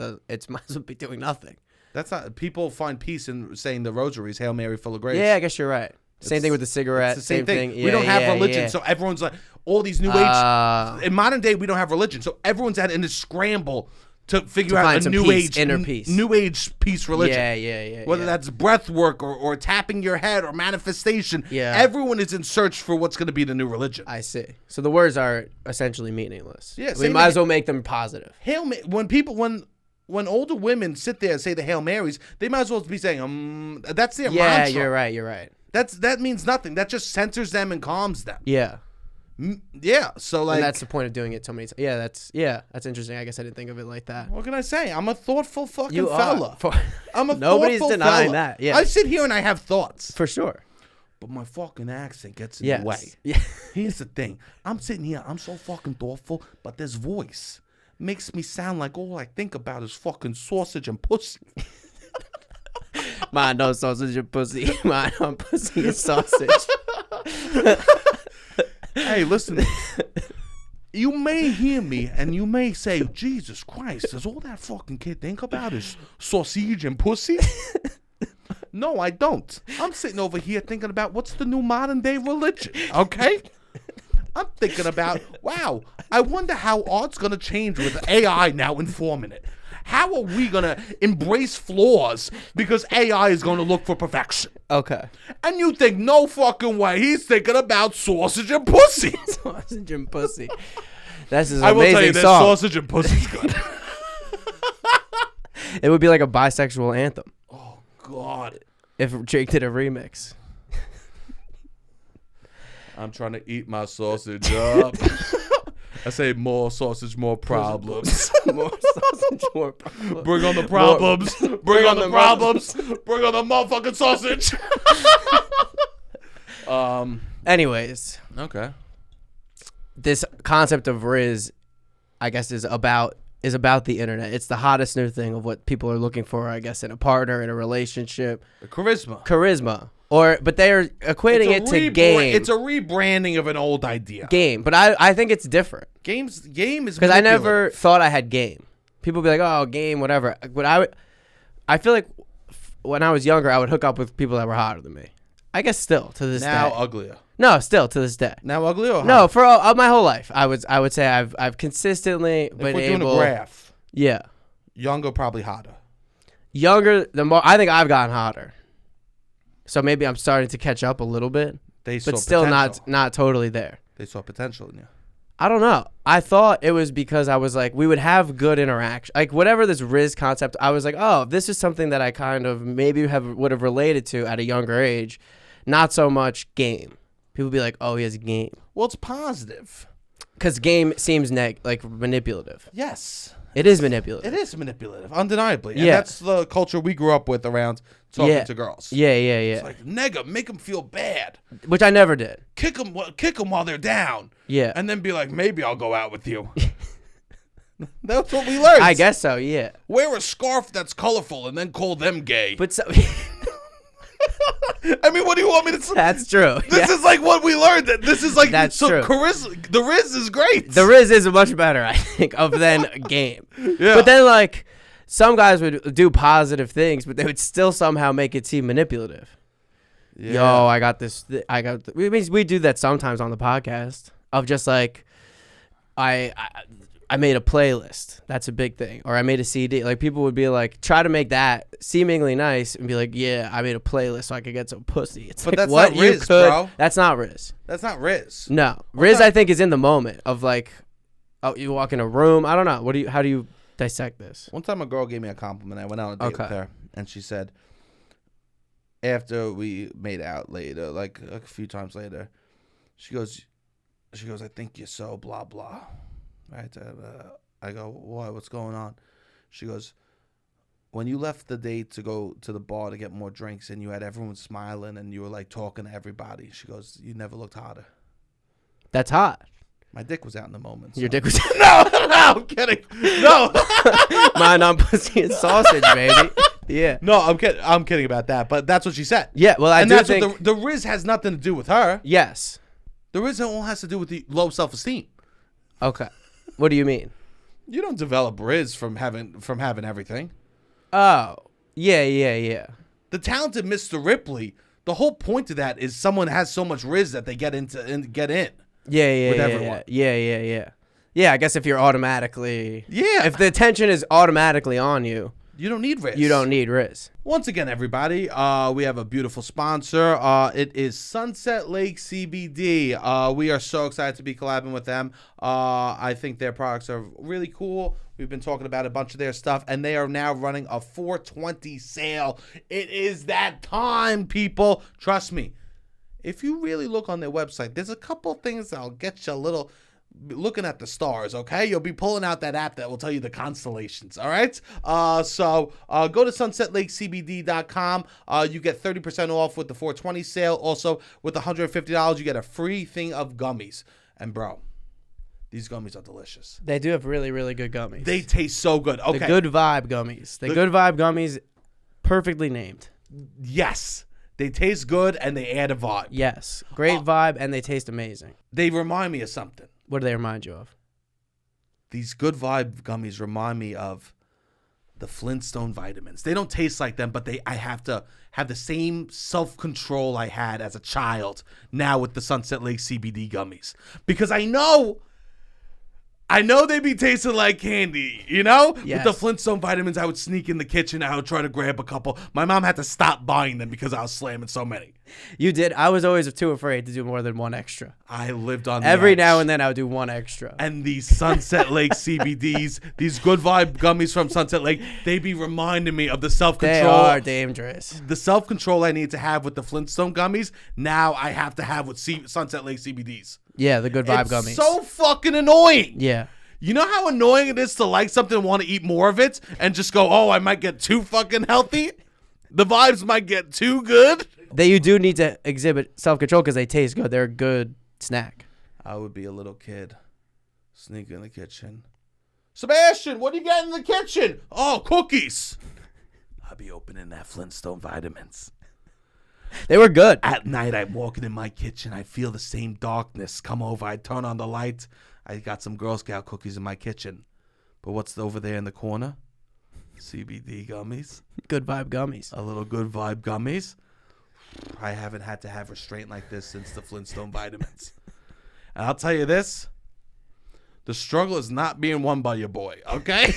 might as well be doing nothing. That's not. People find peace in saying the rosaries, Hail Mary, full of grace. Yeah, I guess you're right. Same thing with the cigarette. It's the same thing. Yeah, we don't have religion, so everyone's like, all these new age. In modern day, we don't have religion, so everyone's in this scramble to figure out a new age, inner peace, new age peace religion. Yeah. Whether that's breath work or tapping your head or manifestation. Yeah. Everyone is in search for what's going to be the new religion. I see. So the words are essentially meaningless. Yeah, we might as well make them positive. When older women sit there and say the Hail Marys, they might as well be saying that's their mantra. Yeah, you're right. That means nothing. That just centers them and calms them. Yeah. Yeah, so like, and that's the point of doing it so many times. That's interesting. I guess I didn't think of it like that. What can I say? I'm a thoughtful fucking fella. I'm a Nobody's thoughtful denying fella. That. Yeah, I sit here and I have thoughts for sure, but my fucking accent gets in the way. Yeah. Here's the thing: I'm sitting here, I'm so fucking thoughtful, but this voice makes me sound like all I think about is fucking sausage and pussy. Mine no sausage and pussy. Mine on pussy and sausage. Hey, listen. You may hear me and you may say, Jesus Christ, does all that fucking kid think about is sausage and pussy? No, I don't. I'm sitting over here thinking about what's the new modern day religion, okay? I'm thinking about, wow, I wonder how art's going to change with AI now informing it. How are we going to embrace flaws because AI is going to look for perfection? Okay. And you think, no fucking way, he's thinking about sausage and pussy. Sausage and pussy. That's his amazing song. I will tell you, that sausage and pussy's good. It would be like a bisexual anthem. Oh, God. if Drake did a remix. I'm trying to eat my sausage up. I say more sausage, more problems. More sausage, more problems. Bring on the problems. Bring on the problems. Bring on the motherfucking sausage. Anyways, okay. This concept of Rizz, I guess, is about the internet. It's the hottest new thing of what people are looking for, I guess, in a partner, in a relationship. The charisma. But they are equating it to game. It's a rebranding of an old idea. Game. But I think it's different. Game is because I never thought I had game. People be like, oh, game, whatever. But I feel like when I was younger, I would hook up with people that were hotter than me. I guess still to this day. Now uglier. No, still to this day. Now uglier or hotter? No, for my whole life. I would say I've consistently been able. If we're doing a graph. Yeah. Younger, probably hotter. Younger, the more I think I've gotten hotter. So maybe I'm starting to catch up a little bit, but still not totally there. They saw potential in you. I don't know. I thought it was because I was like, we would have good interaction. Like whatever this Rizz concept, I was like, oh, this is something that I kind of maybe would have related to at a younger age. Not so much game. People be like, oh, he has a game. Well, it's positive. Because game seems like manipulative. Yes. It is manipulative. It is manipulative, undeniably. And that's the culture we grew up with around talking to girls. Yeah. It's like, nigga, make them feel bad. Which I never did. Kick them while they're down. Yeah. And then be like, maybe I'll go out with you. That's what we learned. I guess so, yeah. Wear a scarf that's colorful and then call them gay. But so... I mean, what do you want me to say? That's true. This is like what we learned. This is like that's true. The Rizz is great. The Rizz is much better, I think, than game. Yeah. But then, like, some guys would do positive things, but they would still somehow make it seem manipulative. Yeah. Yo, I got this. We do that sometimes on the podcast of just like, I made a playlist. That's a big thing. Or I made a CD. Like, people would be like, try to make that seemingly nice and be like, yeah, I made a playlist so I could get some pussy. It's but like, that's what not Rizz, bro. That's not Rizz. That's not Rizz. No. Rizz, I think, is in the moment of like, oh, you walk in a room. I don't know. How do you dissect this? One time a girl gave me a compliment. I went out on a date with her. And she said, after we made out later, like a few times later, she goes, I think you're so blah, blah. Right? I go, what? What's going on? She goes, when you left the date to go to the bar to get more drinks and you had everyone smiling and you were like talking to everybody, she goes, you never looked hotter. That's hot. My dick was out in the moment. So. Your dick was out? No, I'm kidding. No. Mine on pussy and sausage, baby. Yeah. No, I'm kidding about that, but that's what she said. Yeah, well, I do think... What the Rizz has nothing to do with her. Yes. The Rizz all has to do with the low self-esteem. Okay. What do you mean? You don't develop Rizz from having everything. Oh, yeah. The talented Mr. Ripley. The whole point of that is someone has so much Rizz that they get in. Yeah. With everyone. Yeah. Yeah, I guess if you're automatically. Yeah. If the attention is automatically on you. You don't need Rizz. You don't need Rizz. Once again, everybody, we have a beautiful sponsor. It is Sunset Lake CBD. We are so excited to be collabing with them. I think their products are really cool. We've been talking about a bunch of their stuff, and they are now running a 420 sale. It is that time, people. Trust me. If you really look on their website, there's a couple things that'll get you a little... looking at the stars, okay? You'll be pulling out that app that will tell you the constellations, all right? So go to sunsetlakecbd.com. You get 30% off with the 420 sale. Also, with $150, you get a free thing of gummies. And, bro, these gummies are delicious. They do have really, really good gummies. They taste so good. Okay. The Good Vibe gummies. The Good Vibe gummies, perfectly named. Yes. They taste good, and they add a vibe. Yes. Great vibe, and they taste amazing. They remind me of something. What do they remind you of? These Good Vibe gummies remind me of the Flintstone vitamins. They don't taste like them, but I have to have the same self-control I had as a child now with the Sunset Lake CBD gummies. Because I know they be tasting like candy, you know? Yes. With the Flintstone vitamins, I would sneak in the kitchen. I would try to grab a couple. My mom had to stop buying them because I was slamming so many. You did. I was always too afraid to do more than one extra. I lived on the Every edge. now and then I would do one extra. And these Sunset Lake CBDs, these good vibe gummies from Sunset Lake, they be reminding me of the self-control. They are dangerous. The self-control I need to have with the Flintstone gummies, now I have to have with Sunset Lake CBDs. Yeah, the good vibe It's gummies. so fucking annoying. Yeah. You know how annoying it is to like something and want to eat more of it and just go, oh, I might get too fucking healthy? The vibes might get too good? You do need to exhibit self-control because they taste good. They're a good snack. I would be a little kid. Sneak in the kitchen. Sebastian, what do you got in the kitchen? Oh, cookies. I'll be opening that Flintstone vitamins. They were good. At night, I'm walking in my kitchen. I feel the same darkness come over. I turn on the light. I got some Girl Scout cookies in my kitchen. But what's over there in the corner? CBD gummies. Good vibe gummies. A little good vibe gummies. I haven't had to have restraint like this since the Flintstone vitamins. And I'll tell you this. The struggle is not being won by your boy, okay?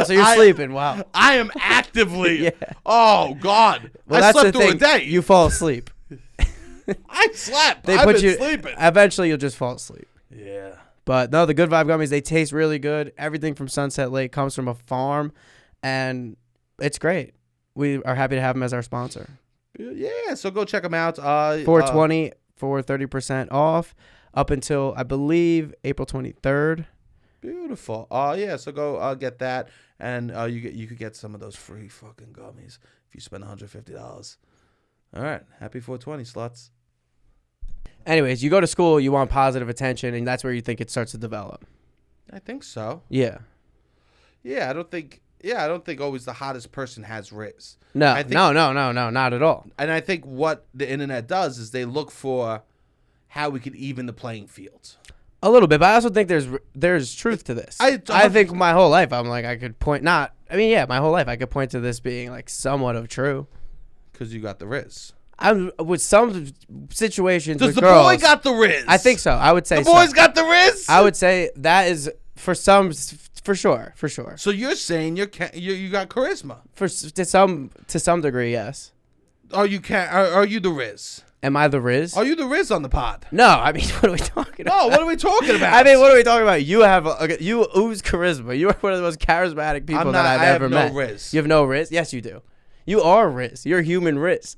So you're sleeping. Wow. I am actively. Yeah. Oh, God. Well, I that's slept the through thing. a day. You fall asleep. I slept. They I've put been you. sleeping. Eventually, you'll just fall asleep. Yeah. But no, the good vibe gummies, they taste really good. Everything from Sunset Lake comes from a farm, and it's great. We are happy to have them as our sponsor. Yeah, so go check them out. 420 for 30% off up until, I believe, April 23rd. Beautiful. Yeah, so go get that, and you could get some of those free fucking gummies if you spend $150. All right, happy 420 sluts. Anyways, you go to school, you want positive attention, and that's where you think it starts to develop. I think so. Yeah. Yeah, I don't think always the hottest person has Rizz. No, I think, no, not at all. And I think what the internet does is they look for how we could even the playing field. A little bit, but I also think there's truth to this. I think my whole life I'm like I could point my whole life I could point to this being like somewhat of true. Because you got the Rizz. I'm with some situations. Does with the girls, boy got the Rizz? I think so. I would say the boy's got the Rizz. I would say that is for some, for sure. So you're saying you got charisma? To some degree, yes. Are you the Rizz? Am I the Rizz? Are you the Rizz on the pod? No, I mean, what are we talking about? No, what are we talking about? I mean, what are we talking about? You ooze charisma. You are one of the most charismatic people that I've ever met. I have no Rizz. You have no Rizz? Yes, you do. You are Rizz. You're human Rizz.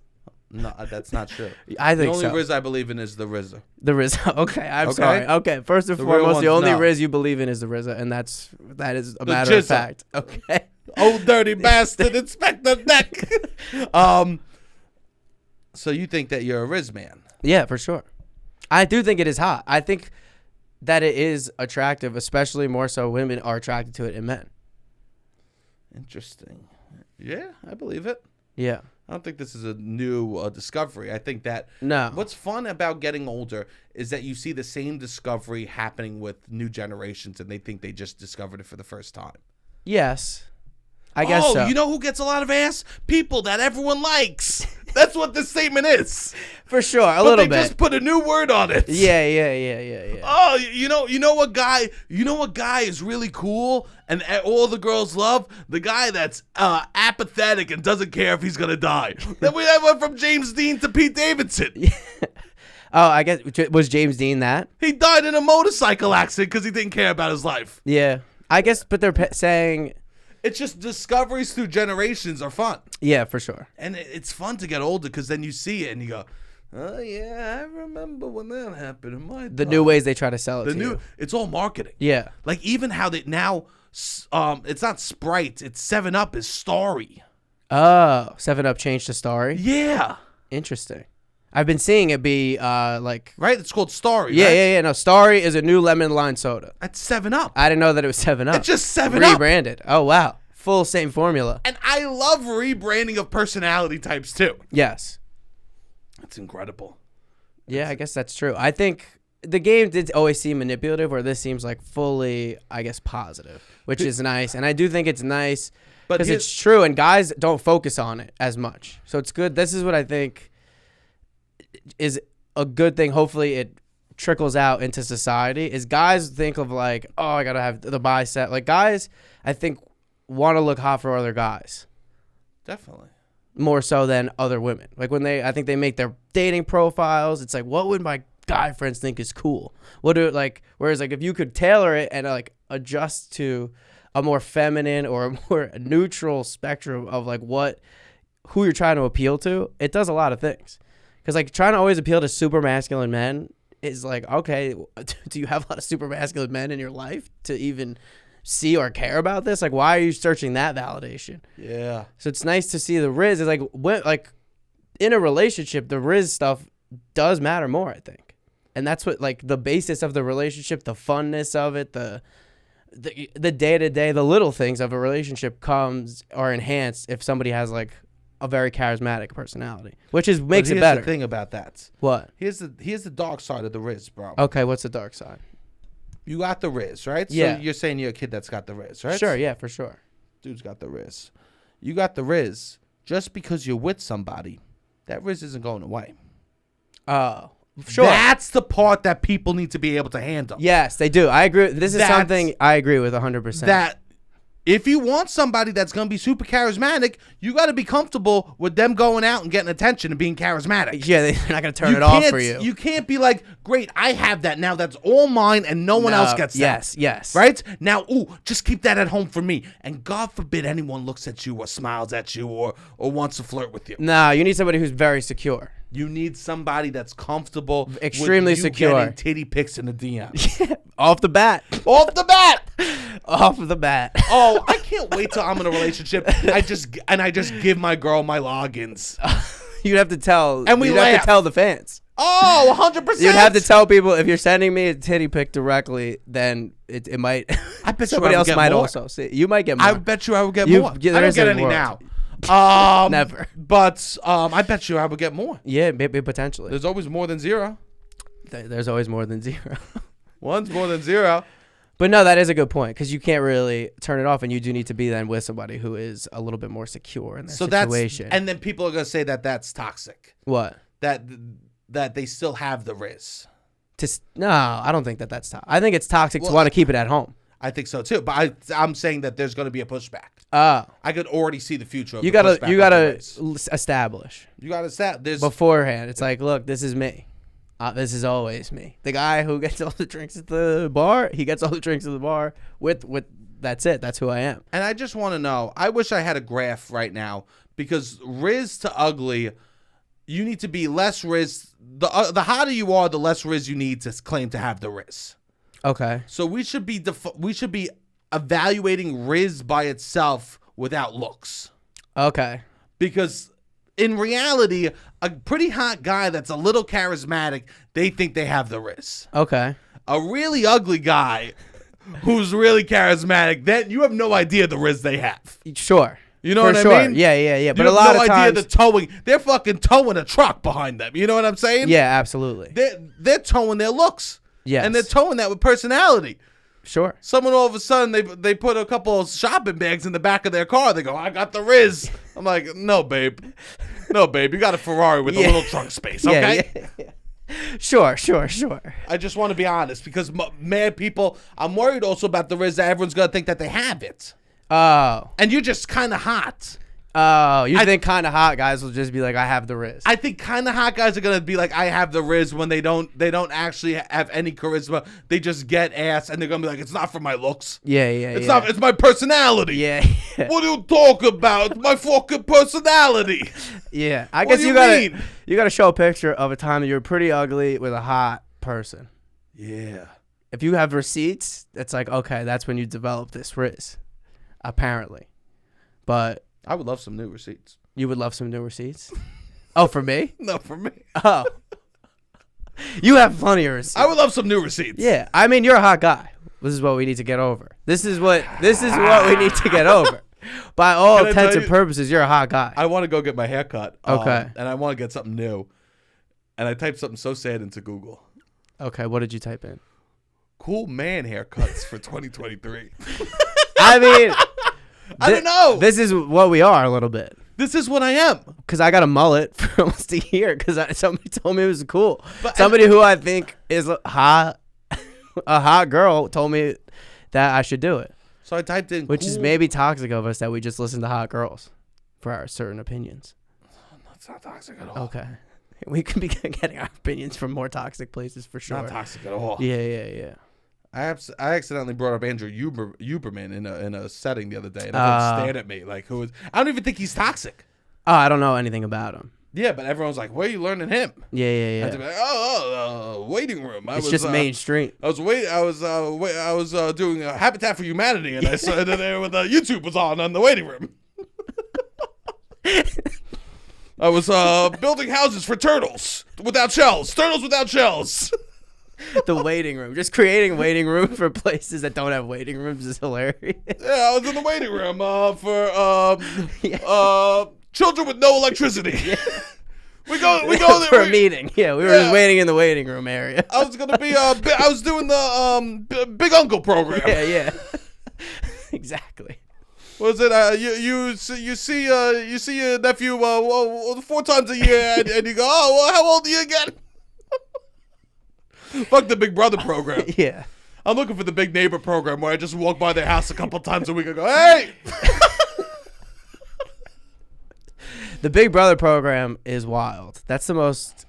No, that's not true. I think so. The only Rizz I believe in is the RZA. The RZA. Okay, I'm sorry. Okay, first and foremost, the only Rizz you believe in is the RZA, and that is a matter of fact. Okay. Old dirty bastard, Inspector Deck. So you think that you're a Rizz man? Yeah, for sure. I do think it is hot. I think that it is attractive, especially more so women are attracted to it in men. Interesting. Yeah, I believe it. Yeah. I don't think this is a new discovery. I think that what's fun about getting older is that you see the same discovery happening with new generations, and they think they just discovered it for the first time. Yes. I guess so. You know who gets a lot of ass? People that everyone likes. That's what this statement is. For sure, a little bit. But they just put a new word on it. Yeah. Oh, you know what guy is really cool and all the girls love? The guy that's apathetic and doesn't care if he's gonna die. Then we went from James Dean to Pete Davidson. Oh, I guess was James Dean that? He died in a motorcycle accident because he didn't care about his life. Yeah, I guess, but they're saying. It's just discoveries through generations are fun. Yeah, for sure. And it's fun to get older because then you see it and you go, oh, yeah, I remember when that happened in my The new ways they try to sell it to you. It's all marketing. Yeah. Like even how they now, it's not Sprite, it's 7-Up is Starry. Oh, 7-Up changed to Starry? Yeah. Interesting. I've been seeing it be like... Right? It's called Starry, Yeah, right? yeah. No, Starry is a new lemon lime soda. That's 7-Up. I didn't know that it was 7-Up. It's just 7-Up. Rebranded. Oh, wow. Full same formula. And I love rebranding of personality types, too. Yes. It's incredible. Yeah, I guess that's true. I think the game did always seem manipulative, where this seems like fully, I guess, positive, which is nice. And I do think it's nice because it's true, and guys don't focus on it as much. So it's good. This is what I think is a good thing. Hopefully it trickles out into society, is guys think of like, oh, I got to have the bicep. Like guys, I think, want to look hot for other guys. Definitely. more so than other women. Like when I think they make their dating profiles, it's like, what would my guy friends think is cool? Whereas like if you could tailor it and like adjust to a more feminine or a more neutral spectrum of like who you're trying to appeal to, it does a lot of things. Because like trying to always appeal to super masculine men is like, okay, do you have a lot of super masculine men in your life to even see or care about this? Like, why are you searching that validation? Yeah. So it's nice to see the Rizz is like in a relationship, the Rizz stuff does matter more, I think. And that's what like the basis of the relationship, the funness of it, the day-to-day, the little things of a relationship comes or enhanced if somebody has like a very charismatic personality, which makes it better. Here's the thing about that. What? Here's the dark side of the Rizz, bro. Okay, what's the dark side? You got the Rizz, right? Yeah. So you're saying you're a kid that's got the Rizz, right? Sure, yeah, for sure. Dude's got the Rizz. You got the Rizz. Just because you're with somebody, that Rizz isn't going away. Oh, sure. That's the part that people need to be able to handle. Yes, they do. I agree. This is something I agree with 100%. That if you want somebody that's going to be super charismatic, you got to be comfortable with them going out and getting attention and being charismatic. Yeah, they're not going to turn it off for you. You can't be like, great, I have that now. That's all mine and no one else gets that. Yes. Right? Now, just keep that at home for me. And God forbid anyone looks at you or smiles at you or wants to flirt with you. No, you need somebody who's very secure. You need somebody that's comfortable, extremely with you secure, getting titty pics in the DM. Off the bat. Off the bat. Off the bat. Oh, I can't wait till I'm in a relationship. I just give my girl my logins. You'd have to tell. And you'd have to tell the fans. Oh, 100%. You'd have to tell people if you're sending me a titty pic directly, then it might. I bet somebody you else might more. also see. You might get more. I bet you I would get more. I don't get any now. Never. But I bet you I would get more. Yeah, maybe potentially. There's always more than zero. There's always more than zero. One's more than zero. But no, that is a good point because you can't really turn it off, and you do need to be then with somebody who is a little bit more secure in their situation. And then people are gonna say that that's toxic. What? That they still have the Rizz. No, I don't think that's toxic. I think it's toxic to want to keep it at home. I think so too, but I'm saying that there's going to be a pushback. I could already see the future. Of you gotta establish. You gotta establish beforehand. It's like, look, this is me. This is always me. The guy who gets all the drinks at the bar, he gets all the drinks at the bar with. That's it. That's who I am. And I just want to know. I wish I had a graph right now because Rizz to ugly, you need to be less Rizz. The hotter you are, the less Rizz you need to claim to have the Rizz. Okay. So we should be evaluating Rizz by itself without looks. Okay. Because in reality, a pretty hot guy that's a little charismatic, they think they have the Rizz. Okay. A really ugly guy who's really charismatic, then you have no idea the Rizz they have. Sure. You know what I mean? Yeah. But you a lot of times, no idea the towing. They're fucking towing a truck behind them. You know what I'm saying? Yeah, absolutely. They're towing their looks. Yes. And they're towing that with personality. Sure. Someone all of a sudden they put a couple of shopping bags in the back of their car. They go, I got the Rizz. I'm like, no, babe. No, babe. You got a Ferrari with a little trunk space, okay? Yeah. Sure. I just want to be honest because mad people, I'm worried also about the Rizz that everyone's going to think that they have it. Oh. And you're just kind of hot. Oh, you think kind of hot guys will just be like, I have the Rizz. I think kind of hot guys are gonna be like, I have the Rizz when they don't actually have any charisma. They just get ass, and they're gonna be like, it's not for my looks. Yeah. It's my personality. Yeah. What do you talk about? It's my fucking personality. Yeah, I guess you gotta show a picture of a time that you're pretty ugly with a hot person. Yeah. If you have receipts, it's like, okay, that's when you develop this Rizz, apparently. But I would love some new receipts. You would love some new receipts? Oh, for me? No, for me. Oh. You have plenty of receipts. I would love some new receipts. Yeah. I mean, you're a hot guy. This is what we need to get over. This is what we need to get over. By all intents and purposes, you're a hot guy. I want to go get my hair cut. Okay. And I want to get something new. And I typed something so sad into Google. Okay, what did you type in? Cool man haircuts for 2023. I mean... I don't know. This is what we are a little bit. This is what I am. Because I got a mullet for almost a year because somebody told me it was cool. Somebody who I think is a hot girl told me that I should do it. So I typed in Which is maybe toxic of us that we just listen to hot girls for our certain opinions. It's not toxic at all. Okay. We could be getting our opinions from more toxic places for sure. Not toxic at all. Yeah. I accidentally brought up Andrew Huberman in a setting the other day, and everyone stared at me like, "Who is?" I don't even think he's toxic. Oh, I don't know anything about him. Yeah, but everyone's like, "Where are you learning him?" Yeah. And they're like, waiting room. It's just mainstream. I was doing Habitat for Humanity, and I saw that there with YouTube was on the waiting room. I was building houses for turtles without shells. Turtles without shells. The waiting room. Just creating waiting room for places that don't have waiting rooms is hilarious. Yeah, I was in the waiting room for children with no electricity. Yeah. We go there for a meeting. Yeah, we were just waiting in the waiting room area. I was gonna be I was doing the Big Uncle program. Yeah. Exactly. Was it you see your nephew 4 times a year and you go, oh, well, how old are you again? Fuck the Big Brother program. Yeah. I'm looking for the Big Neighbor program where I just walk by their house a couple times a week and go, hey. The Big Brother program is wild. That's the most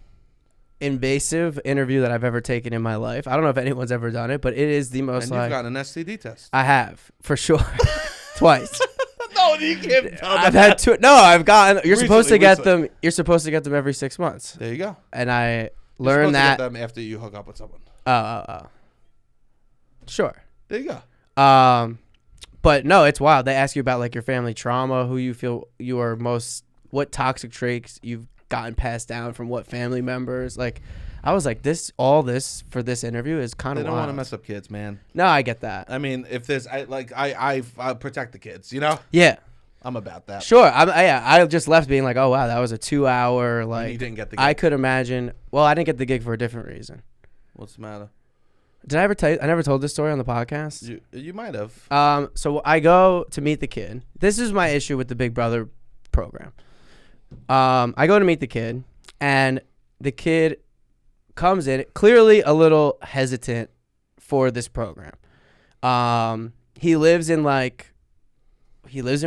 invasive interview that I've ever taken in my life. I don't know if anyone's ever done it, but it is the most. And you've gotten an STD test. I have, for sure. Twice. No, you can't tell I've had two. No, I've gotten. You're supposed to get recently. them. You're supposed to get them every 6 months. There you go. And I You're learned supposed that. to get them after you hook up with someone. Oh. Sure. There you go. But no, it's wild. They ask you about like your family trauma, who you feel you are most, what toxic traits you've gotten passed down from what family members. Like, I was like, all this for this interview is kind of wild. They don't want to mess up kids, man. No, I get that. I mean, if there's, I protect the kids, you know? Yeah. I'm about that. Sure. I just left being like, oh, wow, that was a 2-hour, like. And you didn't get the gig. I could imagine. Well, I didn't get the gig for a different reason. What's the matter? Did I ever tell you? I never told this story on the podcast. You might have. So I go to meet the kid. This is my issue with the Big Brother program. I go to meet the kid, and the kid comes in clearly a little hesitant for this program. He lives in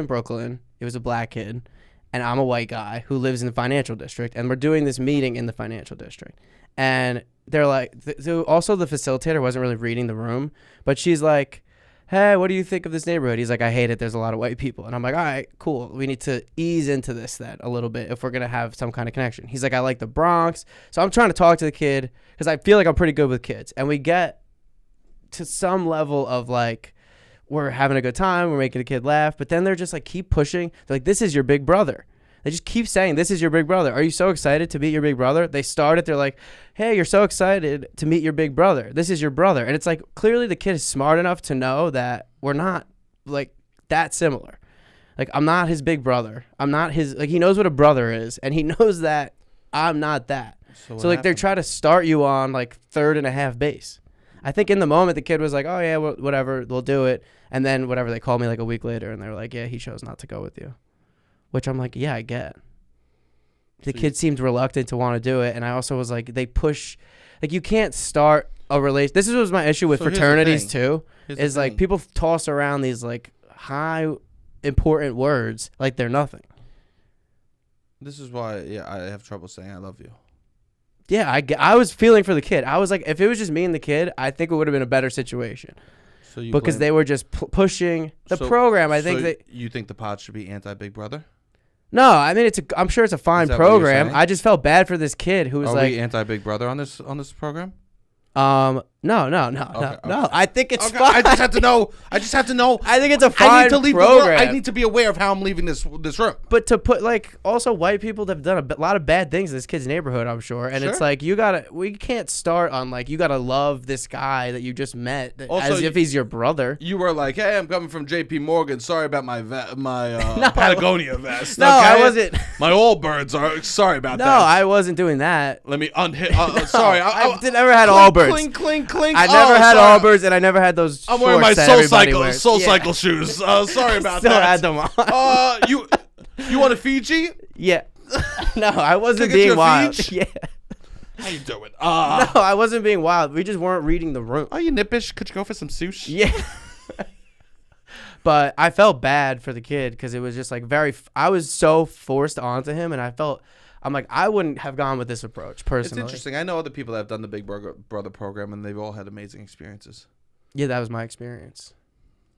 Brooklyn. He was a black kid, and I'm a white guy who lives in the financial district, and we're doing this meeting in the financial district. And they're like, also the facilitator wasn't really reading the room, but she's like, hey, what do you think of this neighborhood? He's like, I hate it. There's a lot of white people. And I'm like, all right, cool. We need to ease into this then a little bit if we're going to have some kind of connection. He's like, I like the Bronx. So I'm trying to talk to the kid because I feel like I'm pretty good with kids. And we get to some level of like, we're having a good time. We're making the kid laugh. But then they're just like, keep pushing. They're like, this is your big brother. They just keep saying, this is your big brother. Are you so excited to meet your big brother? They start it. They're like, hey, you're so excited to meet your big brother. This is your brother. And it's like, clearly the kid is smart enough to know that we're not like that similar. Like, I'm not his big brother. I'm not his, like, he knows what a brother is. And he knows that I'm not that. So like, they're trying to start you on like 3rd and a half base. I think in the moment the kid was like, oh yeah, whatever, we'll do it. And then whatever, they called me like a week later and they were like, yeah, he chose not to go with you. Which I'm like, yeah, I get. The kid seemed reluctant to want to do it. And I also was like, they push, like, you can't start a relation. This was my issue with fraternities too. Is like, people toss around these like high important words like they're nothing. This is why, I have trouble saying I love you. Yeah, I was feeling for the kid. I was like, if it was just me and the kid, I think it would have been a better situation. So because they were just pushing the program. I think you think the pod should be anti-Big Brother? No, I mean I'm sure it's a fine program. I just felt bad for this kid who was like, we anti-Big Brother on this program? No. I think it's fine. I just have to know. I think it's a fine program. I need to be aware of how I'm leaving this room. But to put like, also white people have done a lot of bad things in this kid's neighborhood, I'm sure. And it's like, we can't start on like, you gotta love this guy that you just met also, as if he's your brother. You were like, hey, I'm coming from JP Morgan. Sorry about my Patagonia vest. No, okay? I wasn't. My Allbirds are sorry about that. No, I wasn't doing that. Let me unhit. Sorry, I never had Allbirds. Clink, clink, clink. I never had Allbirds, and I never had those. I'm wearing my Soul Cycle shoes. Sorry about Still that. Had them on. You want a Fiji? Yeah. No, I wasn't being wild. Yeah. How you doing? No, I wasn't being wild. We just weren't reading the room. Are you nippish? Could you go for some sushi? Yeah. But I felt bad for the kid because it was just like I was so forced onto him, and I felt I'm like, I wouldn't have gone with this approach personally. It's interesting. I know other people that have done the Big Brother program, and they've all had amazing experiences. Yeah, that was my experience.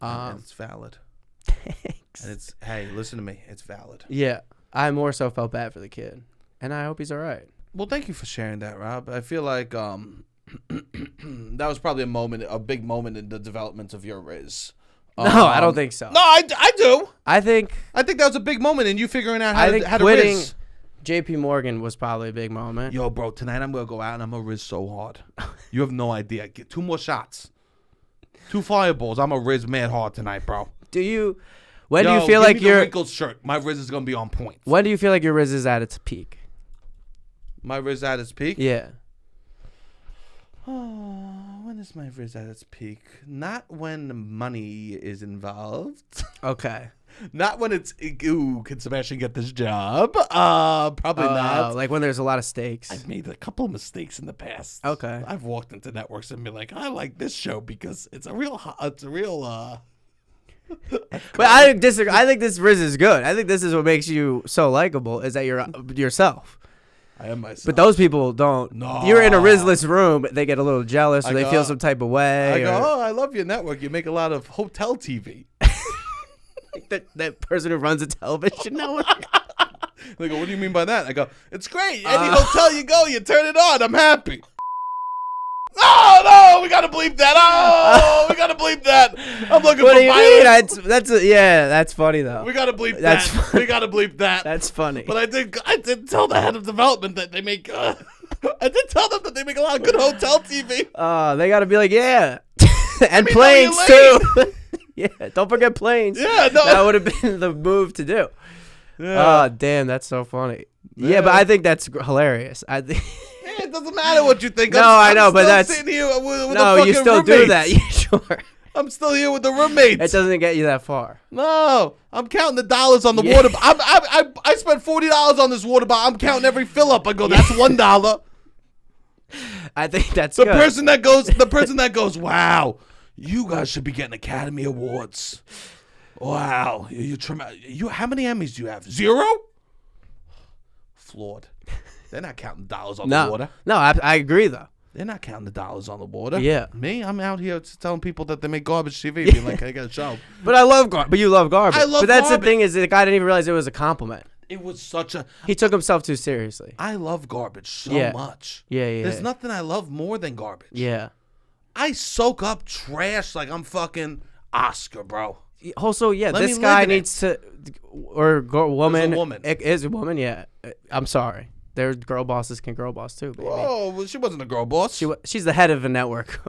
And it's valid. Thanks. And it's, hey, listen to me. It's valid. Yeah, I more so felt bad for the kid, and I hope he's all right. Well, thank you for sharing that, Rob. I feel like that was probably a big moment in the development of your Rizz. No, I don't think so. No, I do. I think that was a big moment in you figuring out how to quitting Rizz. JP Morgan was probably a big moment. Yo, bro, tonight I'm going to go out and I'm going to Rizz so hard. You have no idea. Get 2 more shots. 2 fireballs. I'm going to Rizz mad hard tonight, bro. When do you feel like your wrinkled shirt? My Rizz is going to be on point. When do you feel like your Rizz is at its peak? My Rizz at its peak? Yeah. Oh, when is my Rizz at its peak? Not when money is involved. Okay. Not when it's, ooh, can Sebastian get this job? Probably not. Like when there's a lot of stakes. I've made a couple of mistakes in the past. Okay. I've walked into networks and been like, I like this show because it's a real. But I disagree. I think this Rizz is good. I think this is what makes you so likable is that you're yourself. I am myself. But those people don't. No. You're in a Rizzless room, they get a little jealous or they feel some type of way. I go, oh, I love your network. You make a lot of hotel TV. that person who runs a television network. They go, what do you mean by that? I go, it's great. Any hotel you go, you turn it on. I'm happy. No, we gotta bleep that. Oh, we gotta bleep that. I'm looking what for do you violence. mean? That's funny though. We gotta bleep that. We gotta bleep that. That's funny. But I did tell the head of development that they make. I did tell them that they make a lot of good hotel TV. They gotta be like, yeah, and planes too. Yeah, don't forget planes. Yeah, no. That would have been the move to do. Yeah. Oh, damn, that's so funny. Yeah, but I think that's hilarious. I think. It doesn't matter what you think. I know, but that's sitting here with no, the you still roommates. do that. Yeah, sure. I'm still here with the roommates. It doesn't get you that far. No, I'm counting the dollars on the water. I spent $40 on this water bottle. I'm counting every fill up. I go, that's $1. I think that's the good. person that goes. Wow, you guys should be getting Academy Awards. Wow, you how many Emmys do you have? 0? Flawed. They're not counting dollars on the water. No, I agree though. They're not counting the dollars on the water. Yeah. Me, I'm out here telling people that they make garbage TV, being like, I got a show. But I love garbage. But you love garbage. I love But that's garbage. the thing is the guy didn't even realize it was a compliment. It was such a. He took himself too seriously. I love garbage so much. Yeah. There's nothing I love more than garbage. Yeah. I soak up trash like I'm fucking Oscar, bro. Also, yeah, Let this me guy live in needs to, or woman. It's a woman. It is a woman, yeah. I'm sorry. Their girl bosses can girl boss too, baby. Whoa, well, she wasn't a girl boss. She's the head of a network.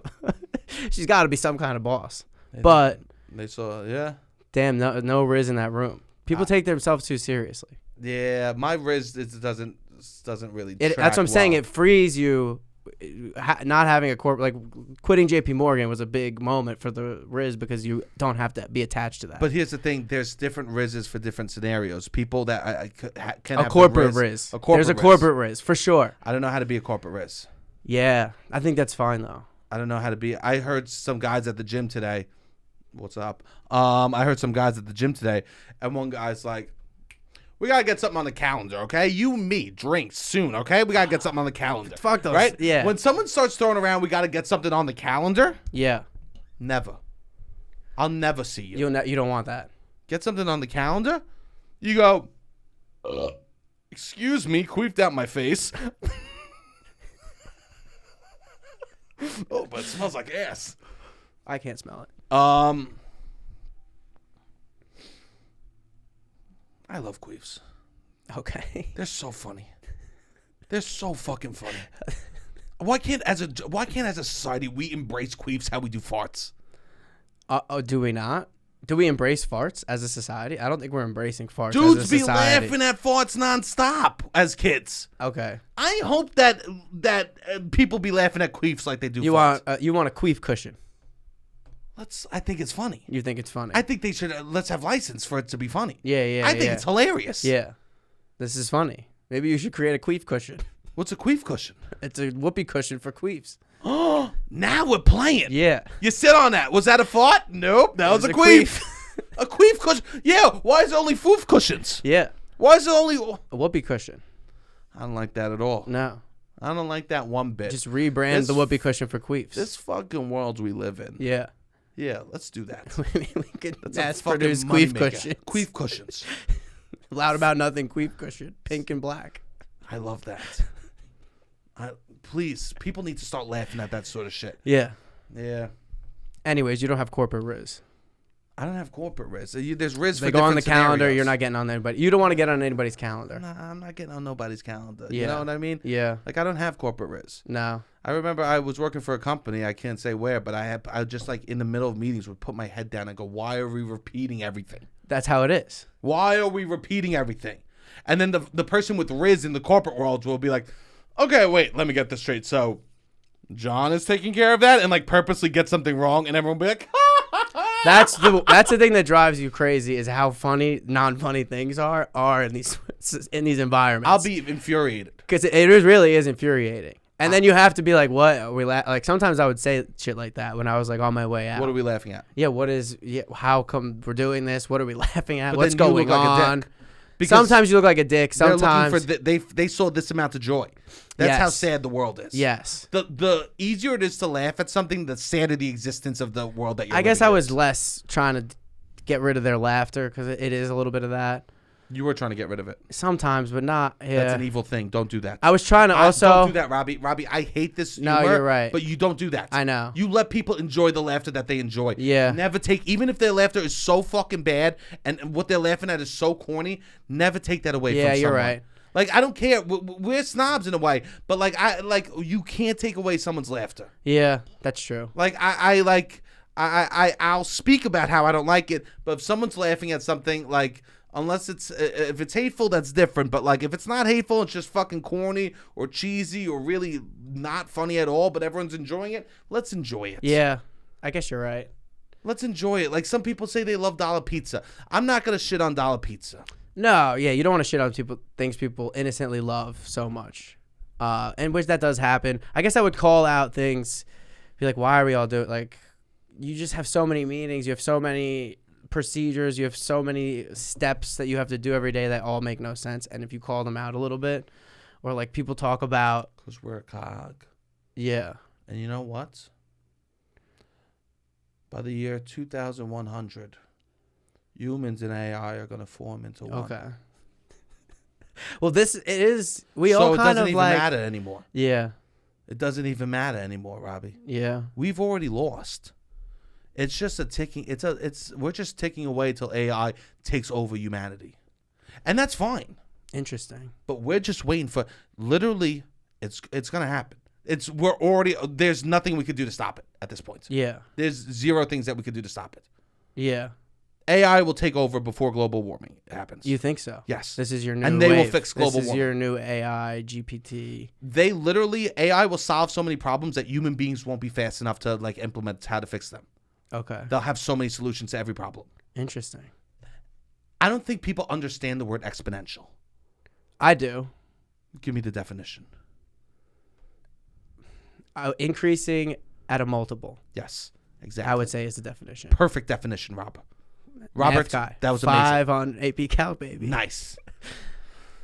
She's got to be some kind of boss. They saw, yeah. Damn, no Rizz in that room. People take themselves too seriously. Yeah, my Rizz doesn't really. That's what I'm saying. It frees you. Not having a corporate, like quitting JP Morgan was a big moment for the Rizz because you don't have to be attached to that. But here's the thing: there's different Rizzes for different scenarios. People that can a have corporate Rizz. There's a corporate Rizz for sure. I don't know how to be a corporate Rizz. Yeah, I think that's fine though. I don't know how to be. I heard some guys at the gym today. What's up? I heard some guys at the gym today, and one guy's like, we gotta get something on the calendar, okay? You and me, drinks soon, okay? We gotta get something on the calendar. Fuck those, right? Yeah. When someone starts throwing around, we gotta get something on the calendar. Yeah. Never. I'll never see you. You don't want that. Get something on the calendar. You go. Excuse me, queefed out my face. Oh, but it smells like ass. I can't smell it. I love queefs. Okay. They're so funny. They're so fucking funny. Why can't as a society we embrace queefs how we do farts? Do we not? Do we embrace farts as a society? I don't think we're embracing farts Dudes as a society. be laughing at farts nonstop as kids. Okay. I hope that people be laughing at queefs like they do. You farts. You want a queef cushion? I think it's funny. You think it's funny? I think they should. Let's have license for it to be funny. Yeah. I think it's hilarious. Yeah. This is funny. Maybe you should create a queef cushion. What's a queef cushion? It's a whoopee cushion for queefs. Oh, now we're playing. Yeah. You sit on that. Was that a fart? Nope. That was a queef. A queef cushion. Yeah. Why is it only foof cushions? Yeah. Why is it only a whoopee cushion? I don't like that at all. No. I don't like that one bit. Just rebrand the whoopee cushion for queefs. This fucking world we live in. Yeah. Yeah, let's do that. we could That's mass produce queef cushions. Queef cushions. Loud about nothing queef cushion. Pink and black. I love that. Please, people need to start laughing at that sort of shit. Yeah. Yeah. Anyways, you don't have corporate Rizz. I don't have corporate Rizz. There's Rizz for They go on the calendar. scenarios. You're not getting on anybody. You don't want to get on anybody's calendar. Nah, I'm not getting on nobody's calendar. Yeah. You know what I mean? Yeah. Like, I don't have corporate Rizz. No. I remember I was working for a company. I can't say where, but I just, like, in the middle of meetings would put my head down and go, why are we repeating everything? That's how it is. Why are we repeating everything? And then the person with Rizz in the corporate world will be like, okay, wait, let me get this straight. So John is taking care of that and, like, purposely get something wrong, and everyone will be like, That's the thing that drives you crazy is how funny non-funny things are in these environments. I'll be infuriated. Because it really is infuriating. And then you have to be like, what are we like? Sometimes I would say shit like that when I was like on my way out. What are we laughing at? Yeah, how come we're doing this? What are we laughing at? But What's then you going look like a on? dick. Because sometimes you look like a dick. Sometimes they're looking for they saw this amount of joy. That's how sad the world is. Yes. The easier it is to laugh at something, the sadder the existence of the world that you're I guess living I in was is. less trying to get rid of their laughter because it is a little bit of that. You were trying to get rid of it. Sometimes, but not. Yeah. That's an evil thing. Don't do that. I was trying to also. Don't do that, Robbie. Robbie, I hate this humor. No, you're right. But you don't do that. I know. You let people enjoy the laughter that they enjoy. Yeah. Never take, even if their laughter is so fucking bad and what they're laughing at is so corny, never take that away from someone. Yeah, you're right. Like, I don't care. We're snobs in a way, but you can't take away someone's laughter. Yeah, that's true. Like, I'll speak about how I don't like it, but if someone's laughing at something, like, unless if it's hateful, that's different. But, like, if it's not hateful, it's just fucking corny or cheesy or really not funny at all, but everyone's enjoying it, let's enjoy it. Yeah, I guess you're right. Let's enjoy it. Like, some people say they love dollar pizza. I'm not going to shit on dollar pizza. No, yeah, you don't want to shit on things people innocently love so much. And which that does happen. I guess I would call out things, be like, why are we all doing, like, you just have so many meetings, you have so many procedures, you have so many steps that you have to do every day that all make no sense. And if you call them out a little bit, or like people talk about, because we're a cog. Yeah. And you know what? By the year 2100, humans and AI are going to form into one. Okay. Well, it is, So it doesn't even matter anymore. Yeah. It doesn't even matter anymore, Robbie. Yeah. We've already lost. It's just a ticking. We're just ticking away till AI takes over humanity, and that's fine. Interesting. But we're just waiting for. Literally, it's gonna happen. There's nothing we could do to stop it at this point. Yeah. There's zero things that we could do to stop it. Yeah. AI will take over before global warming happens. You think so? Yes. This is your new and they wave. will fix global warming. This is your new AI, GPT. AI will solve so many problems that human beings won't be fast enough to like implement how to fix them. Okay. They'll have so many solutions to every problem. Interesting. I don't think people understand the word exponential. I do. Give me the definition. Increasing at a multiple. Yes, exactly. I would say is the definition. Perfect definition, Robert. Math guy. That was amazing. 5 on AP Calc, baby. Nice.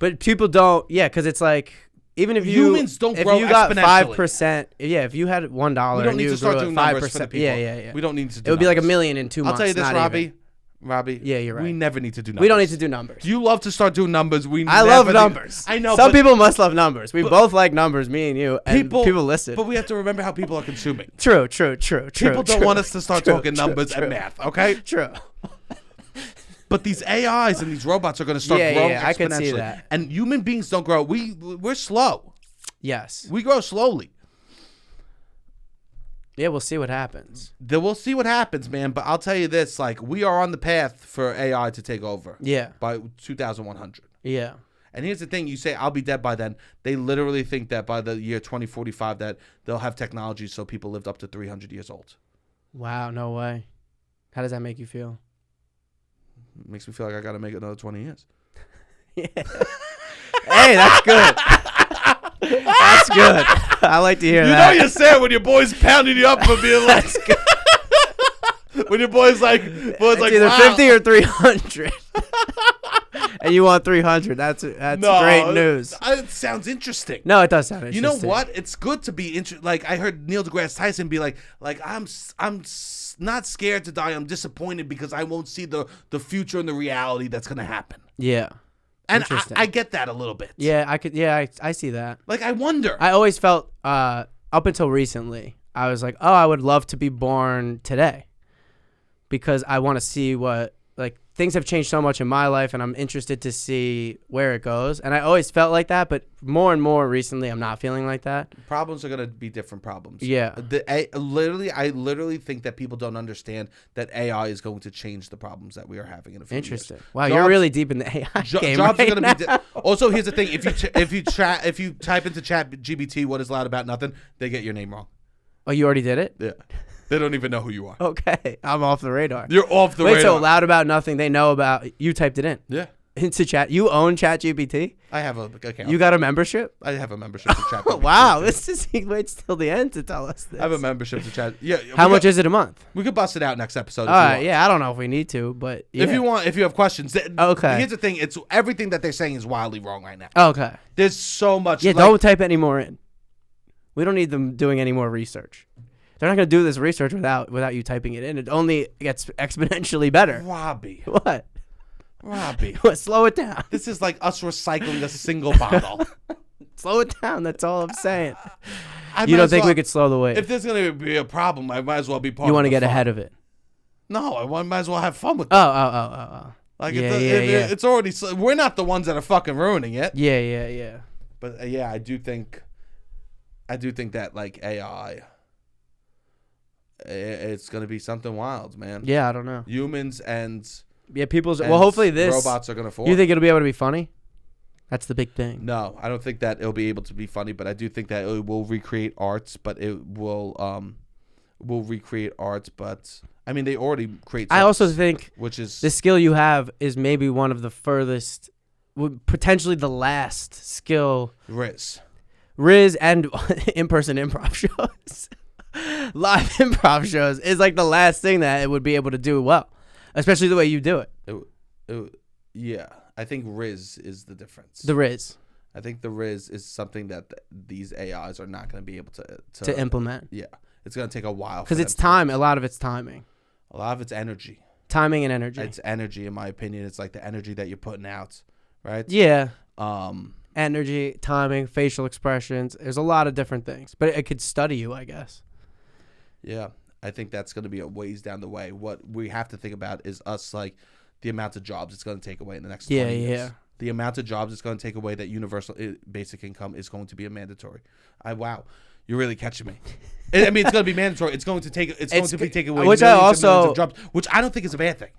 But people don't. Yeah, because it's like even if humans don't grow if you got exponentially. 5%, yeah, if you had $1 we don't and need you to start grew doing at numbers for the 5%, people. yeah. We don't need to do it would be like $1 numbers. million in 2 months. I'll tell you this, not Robbie. even. Robbie. Yeah, you're right. We never need to do numbers. We don't need to do numbers. You love to start doing numbers. I love numbers. I know. Some people must love numbers. We both like numbers, me and you. And people listen. But we have to remember how people are consuming. True. People don't want us to start talking numbers and math, okay? True. But these AIs and these robots are going to start growing exponentially. I can see that. And human beings don't grow. We're slow. Yes. We grow slowly. Yeah, we'll see what happens. We'll see what happens, man. But I'll tell you this, like, we are on the path for AI to take over. Yeah. By 2100. Yeah. And here's the thing. You say, I'll be dead by then. They literally think that by the year 2045 that they'll have technology so people lived up to 300 years old. Wow, no way. How does that make you feel? It makes me feel like I got to make another 20 years. Yeah. Hey, that's good. That's good. I like to hear that. You know you're sad when your boy's pounding you up for being like... when your boy's like... It's either 50 or 300. and you want 300. That's great news. It sounds interesting. No, it does sound interesting. You know what? It's good to be like I heard Neil deGrasse Tyson be like I'm not scared to die. I'm disappointed because I won't see the future and the reality that's gonna happen. Yeah. And I get that a little bit. Yeah, I see that. Like, I wonder. I always felt, up until recently, I was like, oh, I would love to be born today. Because I want to see what, like, things have changed so much in my life, and I'm interested to see where it goes. And I always felt like that, but more and more recently, I'm not feeling like that. Problems are going to be different problems. Yeah. I literally think that people don't understand that AI is going to change the problems that we are having in a few Interesting. years. Wow, you're really deep in the AI game jobs right are going to now. be also, here's the thing. If you type into Chat GPT what is loud about nothing, they get your name wrong. Oh, you already did it? Yeah. They don't even know who you are. Okay. I'm off the radar. You're off the radar. Wait, so loud about nothing, they know about, you typed it in? Yeah. Into Chat. You own Chat GPT? I have a account. You got a membership? I have a membership to Chat GPT. Wow. This is, he waits till the end to tell us this. I have a membership to Chat. Yeah. How much is it a month? We could bust it out next episode. All right. Yeah. I don't know if we need to, but yeah. If you have questions. Okay. Here's the thing. It's everything that they're saying is wildly wrong right now. Okay. There's so much. Yeah. Don't type any more in. We don't need them doing any more research. They're not going to do this research without you typing it in. It only gets exponentially better. Robbie. What? Robbie. Slow it down. This is like us recycling a single bottle. Slow it down. That's all I'm saying. You don't think we could slow the wave? If there's going to be a problem, I might as well be part of it. You want to get ahead of it? No, I might as well have fun with it. Oh. Like, yeah, it's already... We're not the ones that are fucking ruining it. Yeah. But, yeah, I do think that, like, AI... It's gonna be something wild, man. Yeah, I don't know. Humans and hopefully this robots are gonna fall. You think it'll be able to be funny? That's the big thing. No, I don't think that it'll be able to be funny, but I do think that it will recreate arts. But it will recreate arts. But I mean, they already create. I also think which is the skill you have is maybe one of the furthest, potentially the last skill. Rizz and in-person improv shows. Live improv shows is like the last thing that it would be able to do well, especially the way you do it. Yeah, I think Rizz is the difference. The Rizz. I think the Rizz is something that these AIs are not going to be able to implement. Yeah, it's going to take a while because it's time. A lot of it's timing. A lot of it's energy. Timing and energy. It's energy, in my opinion. It's like the energy that you're putting out, right? Yeah. Energy, timing, facial expressions. There's a lot of different things, but it could study you, I guess. Yeah, I think that's going to be a ways down the way. What we have to think about is us, like, the amount of jobs it's going to take away in the next 20 years. Yeah. The amount of jobs it's going to take away that universal basic income is going to be a mandatory. Wow, you're really catching me. I mean, it's going to be mandatory. It's going to be taken away. Which millions of jobs, which I don't think is a bad thing.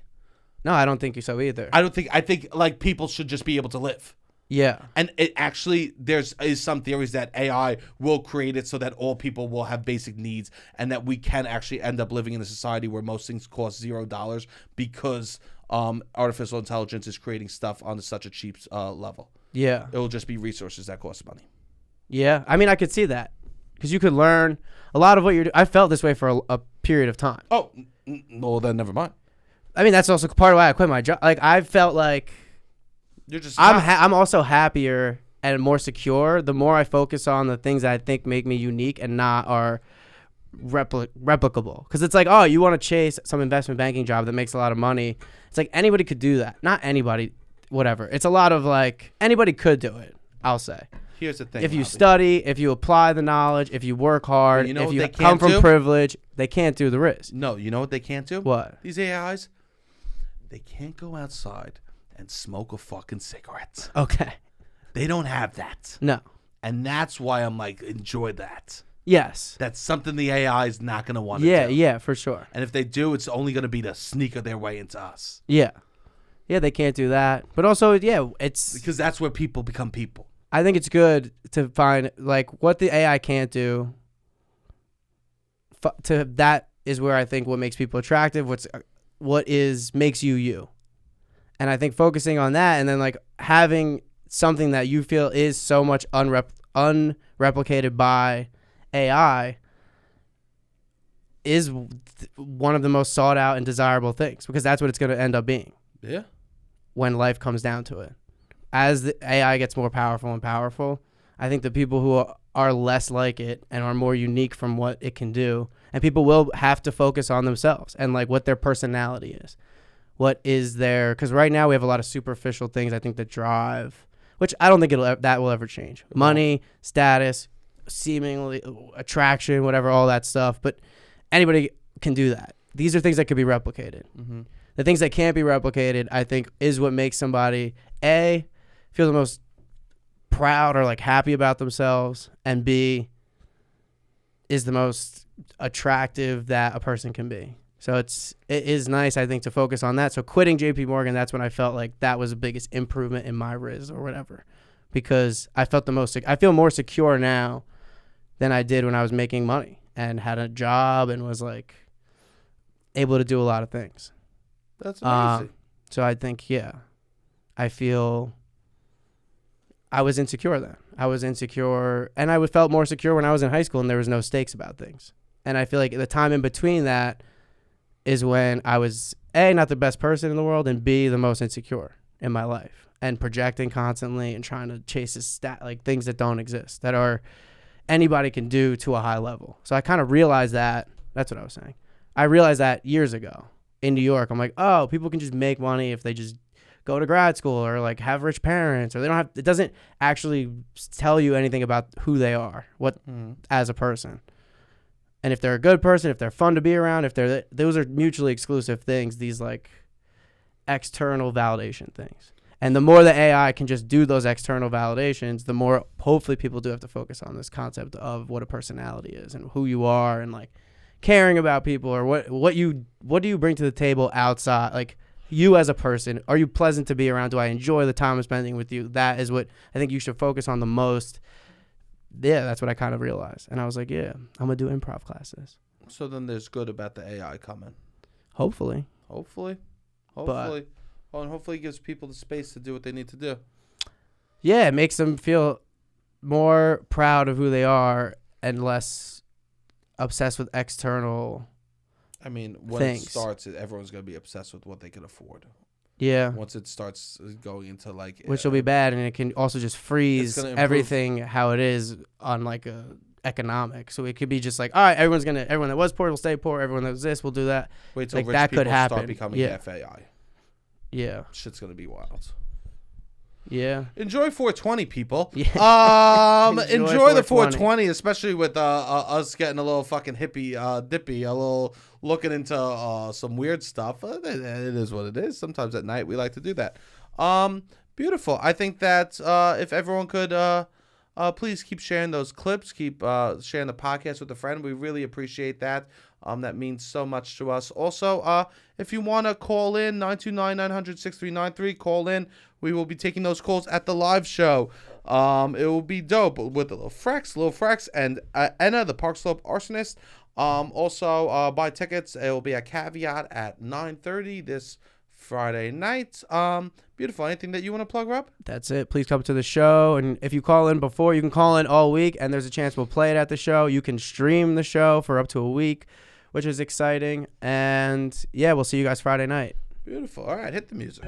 No, I don't think so either. I think like people should just be able to live. Yeah. And it actually, is some theories that AI will create it so that all people will have basic needs and that we can actually end up living in a society where most things cost $0 because artificial intelligence is creating stuff on such a cheap level. Yeah. It will just be resources that cost money. Yeah. I mean, I could see that because you could learn a lot of what you're doing. I felt this way for a period of time. Oh, well, then never mind. I mean, that's also part of why I quit my job. Like, I felt like... I'm also happier and more secure the more I focus on the things that I think make me unique and not are replicable. Because it's like, oh, you want to chase some investment banking job that makes a lot of money. It's like anybody could do that. Not anybody, whatever. It's a lot of like anybody could do it, I'll say. Here's the thing. If you study, if you apply the knowledge, if you work hard, if you come from privilege, they can't do the Rizz. No, you know what they can't do? What? These AIs, they can't go outside and smoke a fucking cigarette. Okay. They don't have that. No. And that's why I'm like, enjoy that. Yes. That's something the AI is not going to want to do. Yeah, for sure. And if they do, it's only going to be to sneak their way into us. Yeah. Yeah, they can't do that. But also, yeah, it's... Because that's where people become people. I think it's good to find, like, what the AI can't do. That is where I think what makes people attractive, makes you you. And I think focusing on that and then like having something that you feel is so much unreplicated by AI is one of the most sought out and desirable things because that's what it's going to end up being. Yeah. when life comes down to it. As the AI gets more powerful and powerful, I think the people who are less like it and are more unique from what it can do, and people will have to focus on themselves and like what their personality is. What is their, because right now we have a lot of superficial things I think that drive, which I don't think that will ever change. Money, status, seemingly attraction, whatever, all that stuff. But anybody can do that. These are things that could be replicated. Mm-hmm. The things that can't be replicated, I think, is what makes somebody A, feel the most proud or like happy about themselves, and B, is the most attractive that a person can be. So it is nice, I think, to focus on that. So quitting JP Morgan, that's when I felt like that was the biggest improvement in my Rizz or whatever, because I feel more secure now than I did when I was making money and had a job and was like able to do a lot of things. That's amazing. So I think, yeah, I feel I was insecure then. I was insecure, and I felt more secure when I was in high school and there was no stakes about things. And I feel like the time in between that is when I was A, not the best person in the world, and B, the most insecure in my life, and projecting constantly and trying to chase like things that don't exist, that are anybody can do to a high level. So I kind of realized that. That's what I was saying. I realized that years ago in New York. I'm like, oh, people can just make money if they just go to grad school or like have rich parents, or they don't have, it doesn't actually tell you anything about who they are, as a person. And if they're a good person, if they're fun to be around, those are mutually exclusive things, these like external validation things. And the more the AI can just do those external validations, the more hopefully people do have to focus on this concept of what a personality is and who you are, and like caring about people, or what do you bring to the table outside, like you as a person. Are you pleasant to be around? Do I enjoy the time I'm spending with you? That is what I think you should focus on the most. Yeah, that's what I kind of realized. And I was like, yeah, I'm going to do improv classes. So then there's good about the AI coming. Hopefully. Hopefully. And hopefully it gives people the space to do what they need to do. Yeah, it makes them feel more proud of who they are and less obsessed with external when things. It starts, everyone's going to be obsessed with what they can afford. Yeah. Once it starts going into like, which will be bad, and it can also just freeze everything how it is on like a economic. So it could be just like, all right, everyone that was poor will stay poor. Everyone that was this will do that. Wait till like rich that people could happen. Start becoming FAI. Yeah. Shit's gonna be wild. Yeah. Enjoy 420, people. Yeah. Enjoy the 420, especially with us getting a little fucking hippie dippy, a little looking into some weird stuff. It is what it is. Sometimes at night we like to do that. Beautiful. I think that if everyone could please keep sharing those clips, keep sharing the podcast with a friend. We really appreciate that. That means so much to us. Also, if you want to call in, 929-900-6393, call in. We will be taking those calls at the live show. It will be dope with the Lil Frex, and Enna, the Park Slope Arsonist. Also, buy tickets. It will be at Caveat at 9:30 this Friday night. Beautiful. Anything that you want to plug, Rob? That's it. Please come to the show. And if you call in before, you can call in all week, and there's a chance we'll play it at the show. You can stream the show for up to a week, which is exciting. And yeah, we'll see you guys Friday night. Beautiful. All right, hit the music.